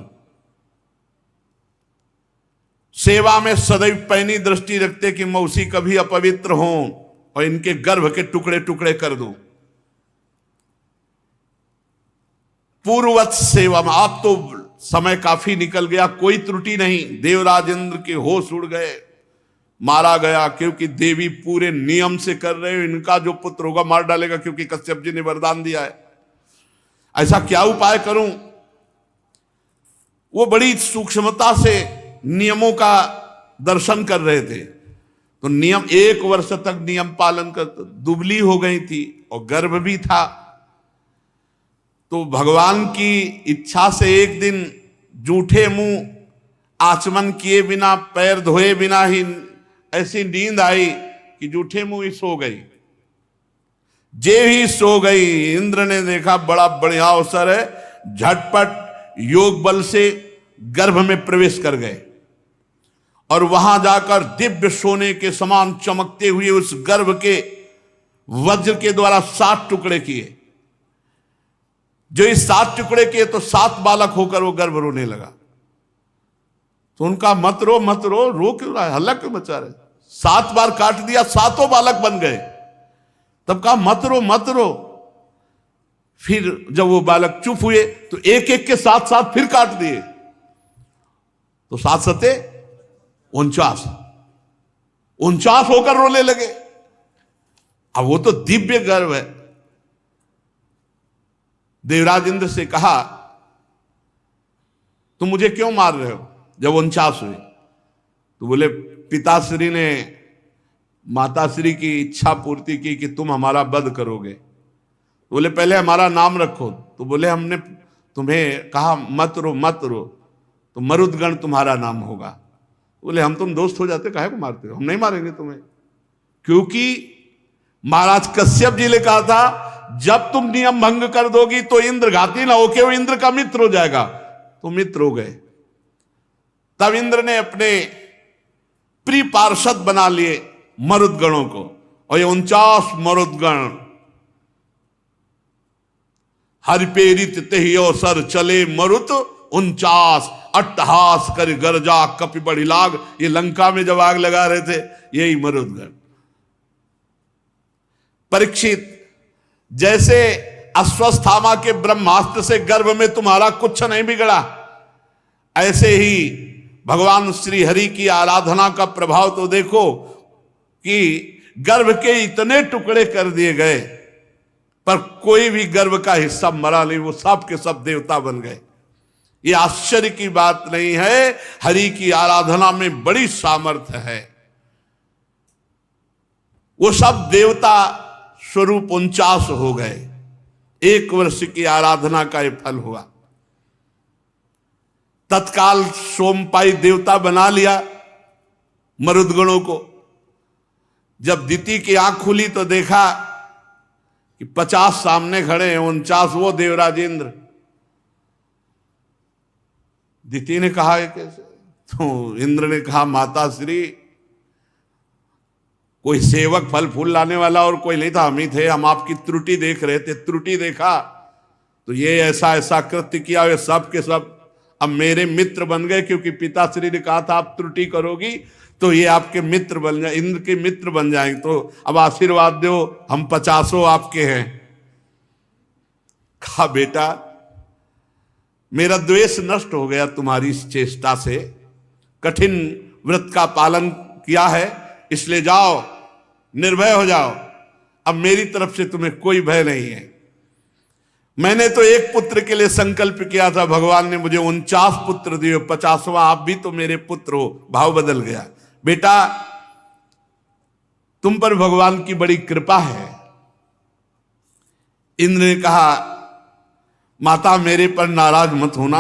सेवा में सदैव पैनी दृष्टि रखते कि मौसी कभी अपवित्र हो और इनके गर्भ के टुकड़े टुकड़े कर दूं। पूर्ववत सेवा में, आप तो समय काफी निकल गया, कोई त्रुटि नहीं। देवराज इंद्र के होश उड़ गए, मारा गया, क्योंकि देवी पूरे नियम से कर रहे हो, इनका जो पुत्र होगा मार डालेगा, क्योंकि कश्यप जी ने वरदान दिया है। ऐसा क्या उपाय करूं? वो बड़ी सूक्ष्मता से नियमों का दर्शन कर रहे थे। तो नियम 1 वर्ष तक नियम पालन कर, दुबली हो गई थी और गर्भ भी था। तो भगवान की इच्छा से एक दिन जूठे मुंह आचमन किए बिना, पैर धोए बिना ही ऐसी नींद आई कि जूठे मुंह ही सो गई। जे ही सो गई, इंद्र ने देखा बड़ा बढ़िया अवसर है, झटपट योग बल से गर्भ में प्रवेश कर गए और वहां जाकर दिव्य सोने के समान चमकते हुए उस गर्भ के वज्र के द्वारा 7 टुकड़े किए। जो इस 7 टुकड़े किए तो 7 बालक होकर वो गर्भ रोने लगा। तो उनका मत रो मत रो, रो क्यों रहा है, हल्ला क्यों मचा रहे? 7 बार काट दिया, 7 बालक बन गए। तब कहा मत रो मत रो। फिर जब वो बालक चुप हुए तो एक एक के साथ साथ फिर काट दिए, तो 7 सते 49 होकर रोने लगे। अब वो तो दिव्य गर्भ है। देवराज इंद्र से कहा तुम मुझे क्यों मार रहे हो? जब 49 हुए तो बोले पिताश्री ने माताश्री की इच्छा पूर्ति की कि तुम हमारा वध करोगे। तो बोले पहले हमारा नाम रखो। तो बोले हमने तुम्हें कहा मत रो मत रो, तो मरुदगण तुम्हारा नाम होगा। बोले हम तुम दोस्त हो जाते, काहे को मारते हो? हम नहीं मारेंगे तुम्हें, क्योंकि महाराज कश्यप जी ने कहा था जब तुम नियम भंग कर दोगी तो इंद्र घाती ना होके वो इंद्र का मित्र हो जाएगा। तो मित्र हो गए। तब इंद्र ने अपने प्रिय पार्षद बना लिए मरुदगणों को, और ये 49 मरुदगण हरिपेरित तेहि अवसर चले मरुत 49 अट्टहास कर गरजा कपि बड़ी लाग। ये लंका में जब आग लगा रहे थे यही मरुदगण। परीक्षित, जैसे अश्वत्थामा के ब्रह्मास्त्र से गर्भ में तुम्हारा कुछ नहीं बिगड़ा, ऐसे ही भगवान श्री हरि की आराधना का प्रभाव तो देखो कि गर्भ के इतने टुकड़े कर दिए गए पर कोई भी गर्भ का हिस्सा मरा नहीं, वो सब के सब देवता बन गए। ये आश्चर्य की बात नहीं है, हरि की आराधना में बड़ी सामर्थ्य है। वो सब देवता स्वरूप 49 हो गए। 1 वर्ष की आराधना का ये फल हुआ। तत्काल सोमपाई देवता बना लिया मरुदगणों को। जब दिति की आंख खुली तो देखा कि 50 सामने खड़े हैं, 49 वो देवराज इंद्र। दिति ने कहा कैसे? तो इंद्र ने कहा माता श्री, कोई सेवक फल फूल लाने वाला और कोई नहीं था, हम ही थे। हम आपकी त्रुटि देख रहे थे, त्रुटि देखा तो ये ऐसा ऐसा कृत्य किया, ये सब के सब अब मेरे मित्र बन गए, क्योंकि पिताश्री ने कहा था आप त्रुटि करोगी तो ये आपके मित्र बन जाए, इंद्र के मित्र बन जाएंगे, तो अब आशीर्वाद दो, हम 50 आपके हैं। कहा बेटा मेरा द्वेष नष्ट हो गया तुम्हारी इस चेष्टा से, कठिन व्रत का पालन किया है, इसलिए जाओ निर्भय हो जाओ, अब मेरी तरफ से तुम्हें कोई भय नहीं है। मैंने तो एक पुत्र के लिए संकल्प किया था, भगवान ने मुझे 49 पुत्र दिए, 50वां आप भी तो मेरे पुत्र हो। भाव बदल गया। बेटा तुम पर भगवान की बड़ी कृपा है। इंद्र ने कहा माता मेरे पर नाराज मत होना,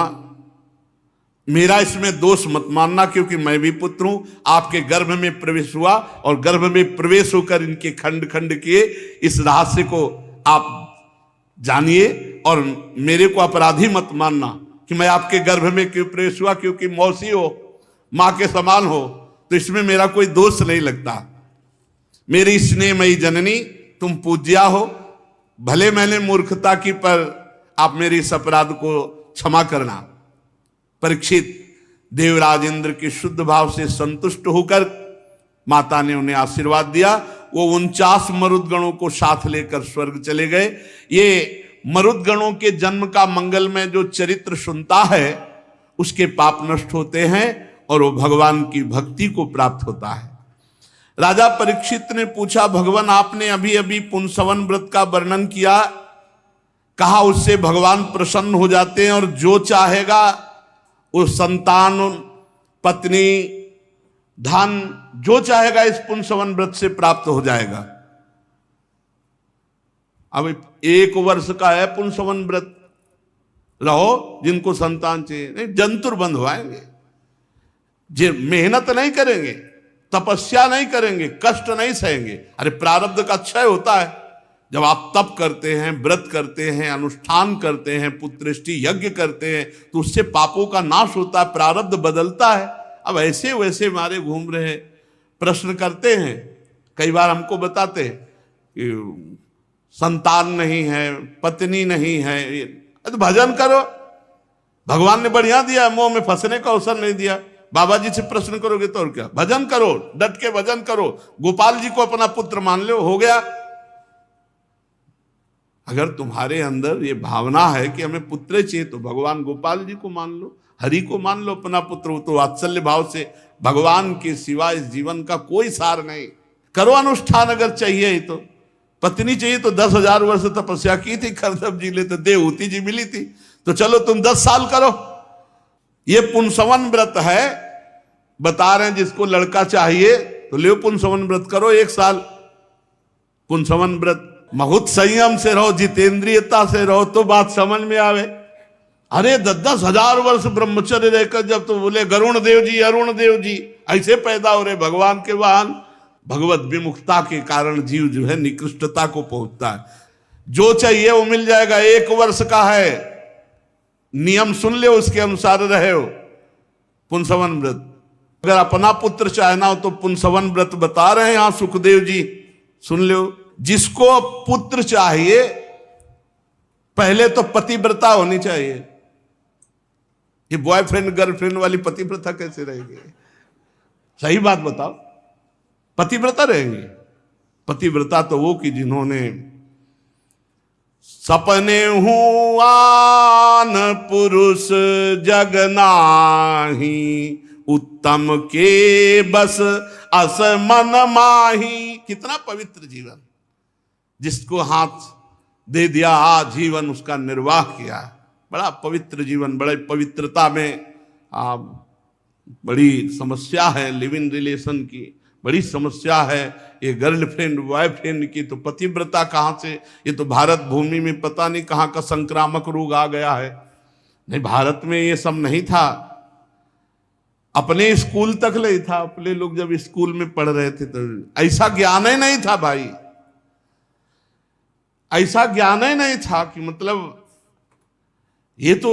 मेरा इसमें दोष मत मानना, क्योंकि मैं भी पुत्र हूं, आपके गर्भ में प्रवेश हुआ और गर्भ में प्रवेश होकर इनके खंड खंड किए। इस रहस्य को आप जानिए और मेरे को अपराधी मत मानना कि मैं आपके गर्भ में क्यों प्रवेश हुआ, क्योंकि मौसी हो, मां के समान हो, तो इसमें मेरा कोई दोष नहीं लगता। मेरी स्नेहमयी जननी तुम पूज्या हो, भले मैंने मूर्खता की पर आप मेरे इस अपराध को क्षमा करना। परीक्षित देवराज इंद्र के शुद्ध भाव से संतुष्ट होकर माता ने उन्हें आशीर्वाद दिया। वो 49 मरुदगणों को साथ लेकर स्वर्ग चले गए। ये मरुदगणों के जन्म का मंगल में जो चरित्र सुनता है उसके पाप नष्ट होते हैं और वो भगवान की भक्ति को प्राप्त होता है। राजा परीक्षित ने पूछा भगवान आपने अभी अभी पुंसवन व्रत का वर्णन किया, कहा उससे भगवान प्रसन्न हो जाते हैं और जो चाहेगा वो संतान, पत्नी, धन जो चाहेगा इस पुंसवन व्रत से प्राप्त हो जाएगा। अब 1 वर्ष का है पुंसवन व्रत, रहो, जिनको संतान चाहिए नहीं, जंतुर बंद होएंगे, जे मेहनत नहीं करेंगे, तपस्या नहीं करेंगे, कष्ट नहीं सहेंगे। अरे प्रारब्ध का क्षय होता है जब आप तप करते हैं, व्रत करते हैं, अनुष्ठान करते हैं, पुत्रष्टि यज्ञ करते हैं, तो उससे पापों का नाश होता है, प्रारब्ध बदलता है। अब ऐसे वैसे मारे घूम रहे प्रश्न करते हैं, कई बार हमको बताते हैं कि संतान नहीं है, पत्नी नहीं है, तो भजन करो, भगवान ने बढ़िया दिया, मुंह में फंसने का अवसर नहीं दिया। बाबा जी से प्रश्न करोगे तो और क्या, भजन करो, डट के भजन करो, गोपाल जी को अपना पुत्र मान लो, हो गया। अगर तुम्हारे अंदर ये भावना है कि हमें पुत्र चाहिए तो भगवान गोपाल जी को मान लो, हरि को मान लो अपना पुत्र। वो तो वात्सल्य भाव से, भगवान के सिवा इस जीवन का कोई सार नहीं। करो अनुष्ठान, अगर चाहिए ही तो। पत्नी चाहिए तो 10,000 वर्ष तपस्या की थी करदम जी ने, तो देवहूति जी मिली थी, तो चलो तुम 10 साल करो। ये पुंसवन व्रत है, बता रहे हैं जिसको लड़का चाहिए तो ले पुंसवन व्रत करो 1 साल। पुंसवन व्रत बहुत संयम से रहो, जितेंद्रियता से रहो तो बात समझ में आवे। अरे 10,000 वर्ष ब्रह्मचर्य रहकर जब तो बोले गरुण देव जी, अरुण देव जी ऐसे पैदा हो रहे भगवान के वाहन। भगवत विमुखता के कारण जीव जो है निकृष्टता को पहुंचता है। जो चाहिए वो मिल जाएगा। 1 वर्ष का है, नियम सुन ले, उसके अनुसार रहे हो। पुंसवन व्रत, अगर अपना पुत्र चाहना हो तो पुंसवन व्रत बता रहे हैं यहां सुखदेव जी, सुन लो। जिसको पुत्र चाहिए पहले तो पतिव्रता होनी चाहिए। ये बॉयफ्रेंड गर्लफ्रेंड वाली पतिव्रता कैसे रहेगी? सही बात बताओ, पतिव्रता रहेंगे। पतिव्रता तो वो कि जिन्होंने सपने हुआन पुरुष जग नाही, उत्तम के बस अस मन माही। कितना पवित्र जीवन, जिसको हाथ दे दिया जीवन उसका निर्वाह किया। बड़ा पवित्र जीवन, बड़े पवित्रता में बड़ी समस्या है। लिव इन रिलेशन की बड़ी समस्या है। ये गर्लफ्रेंड बॉयफ्रेंड की तो पतिव्रता कहाँ से? ये तो भारत भूमि में पता नहीं कहाँ का संक्रामक रोग आ गया है। नहीं, भारत में ये सब नहीं था। अपने स्कूल तक नहीं था। अपने लोग जब स्कूल में पढ़ रहे थे तो ऐसा ज्ञान ही नहीं था भाई, ऐसा ज्ञान ही नहीं था कि मतलब ये तो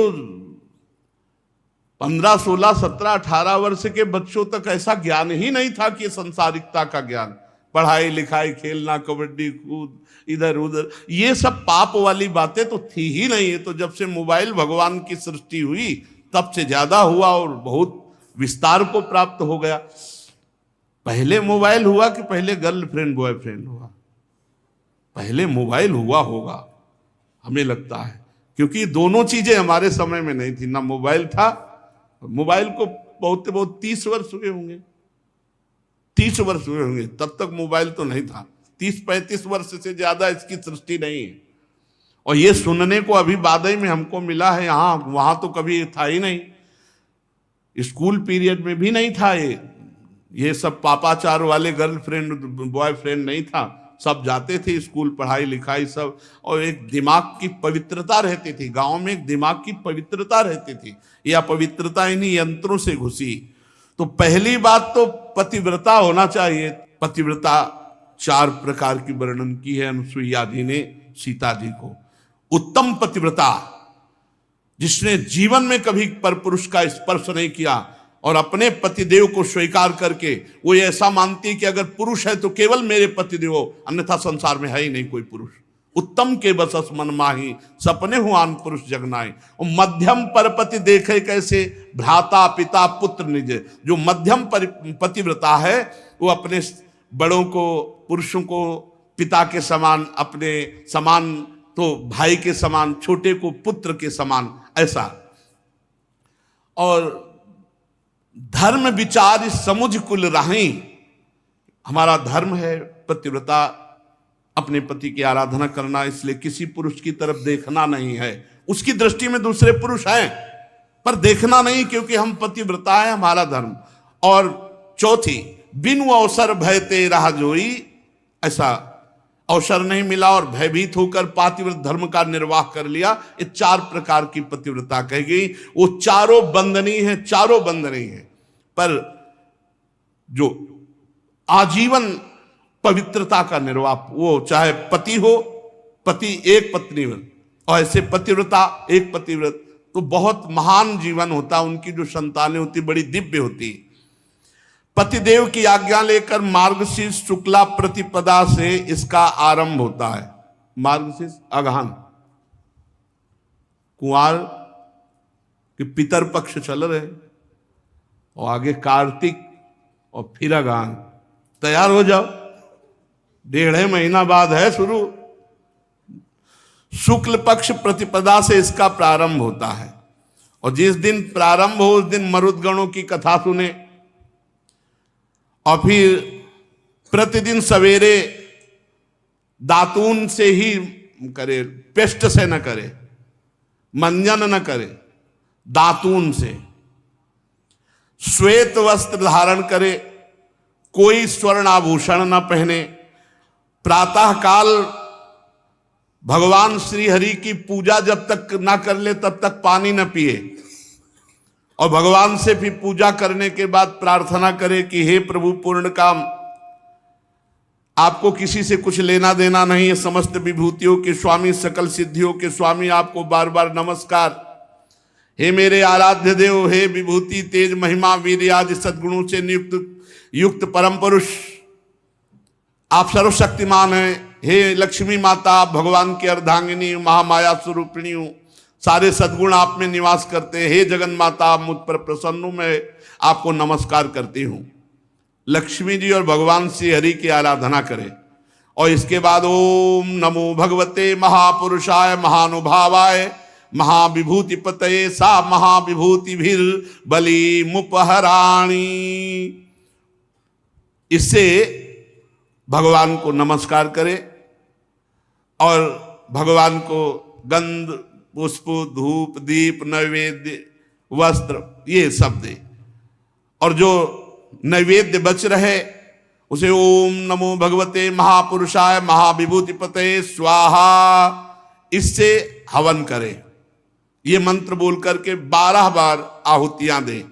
15, 16, 17, 18 वर्ष के बच्चों तक ऐसा ज्ञान ही नहीं था कि संसारिकता का ज्ञान। पढ़ाई लिखाई, खेलना, कबड्डी, कूद, इधर उधर, ये सब पाप वाली बातें तो थी ही नहीं। है तो जब से मोबाइल भगवान की सृष्टि हुई तब से ज्यादा हुआ और बहुत विस्तार को प्राप्त हो गया। पहले मोबाइल हुआ कि पहले गर्लफ्रेंड बॉयफ्रेंड हुआ? पहले मोबाइल हुआ होगा, हमें लगता है, क्योंकि दोनों चीजें हमारे समय में नहीं थी। ना मोबाइल था, मोबाइल को बहुत 30 वर्ष हुए होंगे, 30 वर्ष हुए होंगे, तब तक मोबाइल तो नहीं था। 30-35 वर्ष से ज्यादा इसकी सृष्टि नहीं है। और ये सुनने को अभी बादई में हमको मिला है, यहाँ वहां तो कभी था ही नहीं। स्कूल पीरियड में भी नहीं था ये सब पापाचार वाले गर्लफ्रेंड बॉयफ्रेंड नहीं था। सब जाते थे स्कूल, पढ़ाई लिखाई सब, और एक दिमाग की पवित्रता रहती थी। गांव में एक दिमाग की पवित्रता रहती थी। यह पवित्रता इन्हीं यंत्रों से घुसी। तो पहली बात तो पतिव्रता होना चाहिए। पतिव्रता 4 प्रकार की वर्णन की है अनुसुईया जी ने सीता जी को। उत्तम पतिव्रता, जिसने जीवन में कभी परपुरुष का स्पर्श नहीं किया और अपने पतिदेव को स्वीकार करके वो ऐसा मानती है कि अगर पुरुष है तो केवल मेरे पतिदेव, अन्यथा संसार में है ही नहीं कोई पुरुष। उत्तम के बसस मन माही, सपने हुआन पुरुष जगनाए। और मध्यम परपति देखे कैसे, भ्राता पिता पुत्र निज। जो मध्यम पतिव्रता है वो अपने बड़ों को, पुरुषों को पिता के समान, अपने समान तो भाई के समान, छोटे को पुत्र के समान, ऐसा। और धर्म विचार समुझ कुल राही, हमारा धर्म है पतिव्रता, अपने पति की आराधना करना। इसलिए किसी पुरुष की तरफ देखना नहीं है। उसकी दृष्टि में दूसरे पुरुष हैं पर देखना नहीं, क्योंकि हम पतिव्रता है, हमारा धर्म। और चौथी, बिनु अवसर भयते राह जोई, ऐसा अवसर नहीं मिला और भयभीत होकर पातिव्रत धर्म का निर्वाह कर लिया। ये 4 प्रकार की पतिव्रता कही गई। वो चारों बंदनीय है, चारों बंदनीय है। पर जो आजीवन पवित्रता का निर्वाह, वो चाहे पति हो, पति एक पत्नी हो, और ऐसे पतिव्रता एक पतिव्रत, तो बहुत महान जीवन होता। उनकी जो संतानें होती बड़ी दिव्य होती। पतिदेव की आज्ञा लेकर मार्गशीर्ष शुक्ला प्रतिपदा से इसका आरंभ होता है। मार्गशीर्ष अगहन, कुंवार के पितर पक्ष चल रहे, और आगे कार्तिक और फिर अगहन। तैयार हो जाओ, 1.5 महीना बाद है शुरू। शुक्ल पक्ष प्रतिपदा से इसका प्रारंभ होता है। और जिस दिन प्रारंभ हो उस दिन मरुदगणों की कथा सुने, और फिर प्रतिदिन सवेरे दातून से ही करे, पेस्ट से न करे, मंजन न करे, दातून से। श्वेत वस्त्र धारण करे, कोई स्वर्ण आभूषण न पहने। प्रातः काल भगवान श्री हरि की पूजा जब तक ना कर ले तब तक पानी न पिए, और भगवान से भी पूजा करने के बाद प्रार्थना करे कि हे प्रभु पूर्ण काम, आपको किसी से कुछ लेना देना नहीं है, समस्त विभूतियों के स्वामी, सकल सिद्धियों के स्वामी, आपको बार बार नमस्कार। हे मेरे आराध्य देव, हे विभूति तेज महिमा वीर आदि सद्गुणों से युक्त परम पुरुष, आप सर्वशक्तिमान हैं। हे लक्ष्मी माता, आप भगवान की अर्धांगिनी महामाया स्वरूपिणी हूं, सारे सद्गुण आप में निवास करते हैं। हे जगन माता, आप मुझ पर प्रसन्न, मैं आपको नमस्कार करती हूं। लक्ष्मी जी और भगवान श्री हरि की आराधना करें। और इसके बाद ओम नमो भगवते महापुरुषाय महानुभावाय महाविभूति पतये सा महाविभूति भीर बली मुपहराणी। इससे भगवान को नमस्कार करें और भगवान को गंध, पुष्प, धूप, दीप, नैवेद्य, वस्त्र ये सब दे। और जो नैवेद्य बच रहे उसे ओम नमो भगवते महापुरुषाय महाविभूति पतये स्वाहा, इससे हवन करे। ये मंत्र बोल करके 12 बार आहुतियां दें।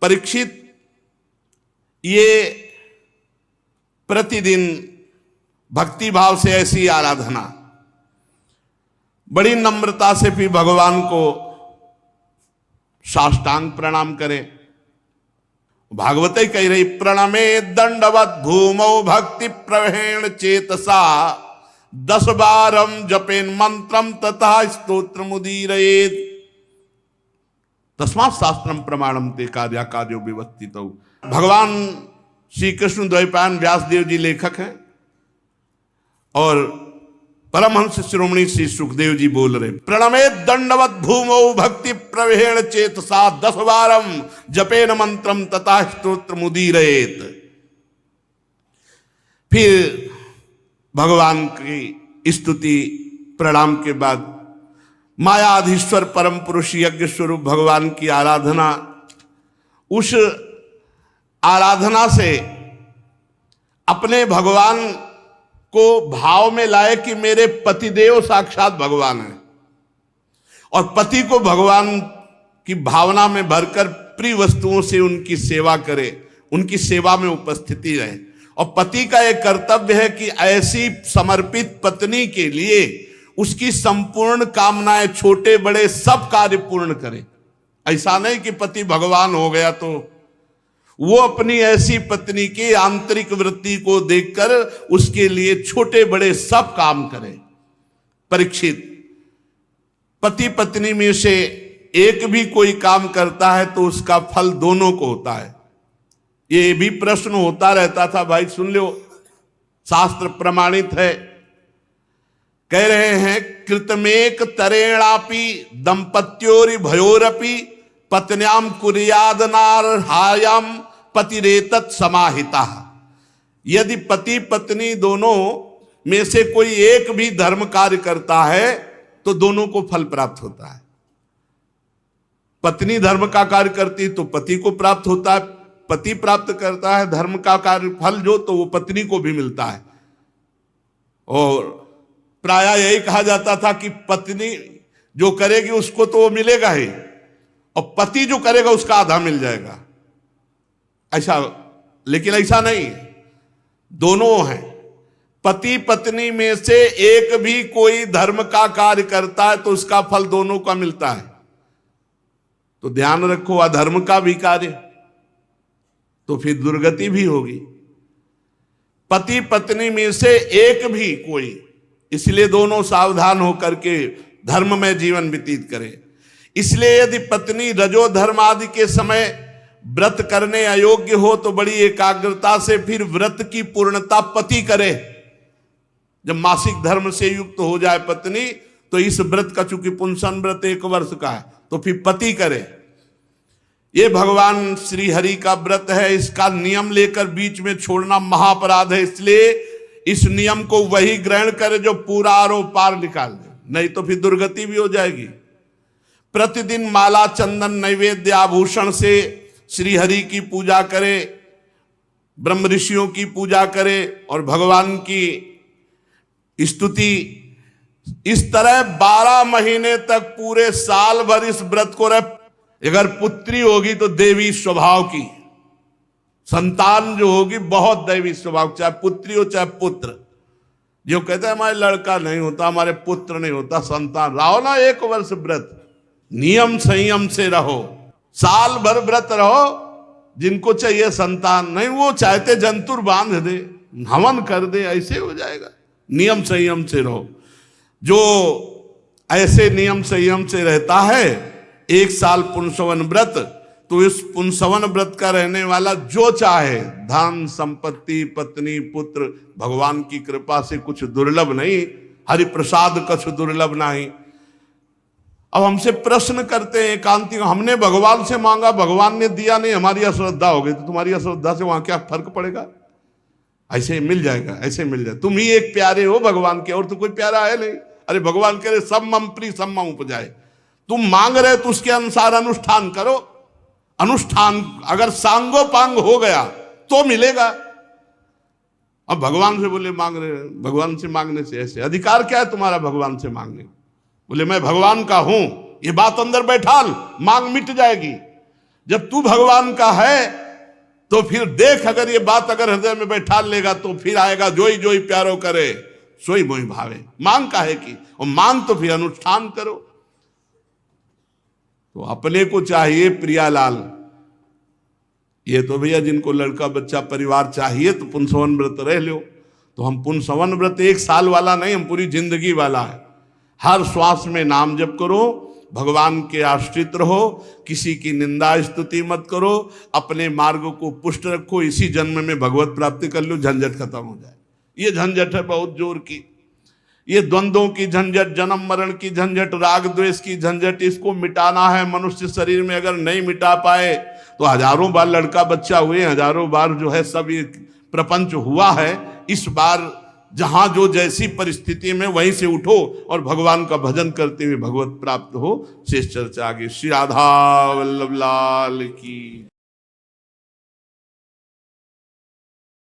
परीक्षित ये प्रतिदिन भक्ति भाव से ऐसी आराधना, बड़ी नम्रता से भी भगवान को साष्टांग प्रणाम करें। भागवत ही कह रही, प्रणमे दंडवत भूमौ भक्ति प्रवेण चेतसा 10 बारम जपेन मंत्रम तथा स्तोत्र मुदीरयेत तस्मात् शास्त्रम प्रमाणम ते कार्य कार्यो व्यवस्थित। भगवान श्री कृष्ण द्वैपायन व्यासदेव जी लेखक हैं और परमहंस शिरोमणि श्री सुखदेव जी बोल रहे, प्रणमे दंडवत भूमौ भक्ति प्रवेण चेतसा 10 बारम जपेन मंत्रम तथा स्तोत्र मुदीरयेत। फिर भगवान की स्तुति प्रणाम के बाद मायाधीश्वर परम पुरुष यज्ञ स्वरूप भगवान की आराधना, उस आराधना से अपने भगवान को भाव में लाए कि मेरे पतिदेव साक्षात भगवान है, और पति को भगवान की भावना में भरकर प्रिय वस्तुओं से उनकी सेवा करे, उनकी सेवा में उपस्थिति रहे। और पति का एक कर्तव्य है कि ऐसी समर्पित पत्नी के लिए उसकी संपूर्ण कामनाएं, छोटे बड़े सब कार्य पूर्ण करे। ऐसा नहीं कि पति भगवान हो गया तो वो अपनी ऐसी पत्नी की आंतरिक वृत्ति को देखकर उसके लिए छोटे बड़े सब काम करे। परीक्षित, पति पत्नी में से एक भी कोई काम करता है तो उसका फल दोनों को होता है। ये भी प्रश्न होता रहता था, भाई सुन लो, शास्त्र प्रमाणित है। कह रहे हैं, कृतमेक तरेणापि दंपत्योरि भयोरपि पत्न्याम कुर्यादनार्हायाम पतिरेतत समाहिता। यदि पति पत्नी दोनों में से कोई एक भी धर्म कार्य करता है तो दोनों को फल प्राप्त होता है। पत्नी धर्म का कार्य करती तो पति को प्राप्त होता है, पति प्राप्त करता है धर्म का कार्य फल जो, तो वो पत्नी को भी मिलता है। और प्रायः यही कहा जाता था कि पत्नी जो करेगी उसको तो वो मिलेगा ही, और पति जो करेगा उसका आधा मिल जाएगा। ऐसा, लेकिन ऐसा नहीं, दोनों हैं। पति पत्नी में से एक भी कोई धर्म का कार्य करता है तो उसका फल दोनों का मिलता है। तो ध्यान रखो, अधर्म का भी कार्य तो फिर दुर्गति भी होगी। पति पत्नी में से एक भी कोई, इसलिए दोनों सावधान होकर के धर्म में जीवन व्यतीत करें। इसलिए यदि पत्नी रजो धर्म आदि के समय व्रत करने अयोग्य हो तो बड़ी एकाग्रता से फिर व्रत की पूर्णता पति करे। जब मासिक धर्म से युक्त हो जाए पत्नी तो इस व्रत का, चूंकि पुंसन व्रत 1 वर्ष का है, तो फिर पति करे। ये भगवान श्री हरि का व्रत है, इसका नियम लेकर बीच में छोड़ना महापराध है। इसलिए इस नियम को वही ग्रहण करे जो पूरा आरो पार निकाल दे, नहीं तो फिर दुर्गति भी हो जाएगी। प्रतिदिन माला चंदन नैवेद्य आभूषण से श्री हरि की पूजा करे, ब्रह्म ऋषियों की पूजा करे और भगवान की स्तुति, इस तरह 12 महीने तक पूरे साल भर इस व्रत को रहे। अगर पुत्री होगी तो देवी स्वभाव की, संतान जो होगी बहुत दैवी स्वभाव, चाहे पुत्री हो चाहे पुत्र। जो कहते हैं हमारे लड़का नहीं होता, हमारे पुत्र नहीं होता, संतान रहो ना 1 वर्ष व्रत, नियम संयम से रहो, साल भर व्रत रहो। जिनको चाहिए संतान, नहीं वो चाहते जंतुर बांध दे, हवन कर दे, ऐसे हो जाएगा। नियम संयम से रहो। जो ऐसे नियम संयम से रहता है 1 साल पुंसवन व्रत, तो इस पुंसवन व्रत का रहने वाला जो चाहे धन संपत्ति पत्नी पुत्र, भगवान की कृपा से कुछ दुर्लभ नहीं, हरि प्रसाद कुछ दुर्लभ नहीं। अब हमसे प्रश्न करते हैं एकांतिक, हमने भगवान से मांगा, भगवान ने दिया नहीं, हमारी अश्रद्धा हो गई, तो तुम्हारी अश्रद्धा से वहां क्या फर्क पड़ेगा? ऐसे मिल जाएगा, ऐसे मिल जाए। तुम ही एक प्यारे हो भगवान के, और तो कोई प्यारा है नहीं। अरे भगवान कह रहे सब मम प्रिय सब मम उपजाए। तुम मांग रहे तो उसके अनुसार अनुष्ठान करो। अनुष्ठान अगर सांगो पांग हो गया तो मिलेगा। अब भगवान से बोले मांग रहे, भगवान से मांगने से ऐसे अधिकार क्या है तुम्हारा भगवान से मांगने? बोले मैं भगवान का हूं, ये बात अंदर बैठाल, मांग मिट जाएगी। जब तू भगवान का है तो फिर देख, अगर ये बात अगर हृदय में बैठा लेगा तो फिर आएगा जोई जोई प्यारो करे सोई मोई भावे। मांग का है कि, और मांग तो फिर अनुष्ठान करो। तो अपने को चाहिए प्रियालाल, ये तो भैया जिनको लड़का बच्चा परिवार चाहिए तो पुंसवन व्रत रह लो। तो हम पुंसवन व्रत 1 साल वाला नहीं, हम पूरी जिंदगी वाला है। हर श्वास में नाम जप करो, भगवान के आश्रित रहो, किसी की निंदा स्तुति मत करो, अपने मार्ग को पुष्ट रखो, इसी जन्म में भगवत प्राप्ति कर लो, झंझट खत्म हो जाए। ये झंझट है बहुत जोर की, ये द्वंद्वों की झंझट, जन्म मरण की झंझट, राग द्वेष की झंझट, इसको मिटाना है। मनुष्य शरीर में अगर नहीं मिटा पाए तो हजारों बार लड़का बच्चा हुए, हजारों बार जो है सब ये प्रपंच हुआ है। इस बार जहां जो जैसी परिस्थिति में वहीं से उठो और भगवान का भजन करते हुए भगवत प्राप्त हो। शेष चर्चा आगे। श्री राधा वल्लभ लाल की।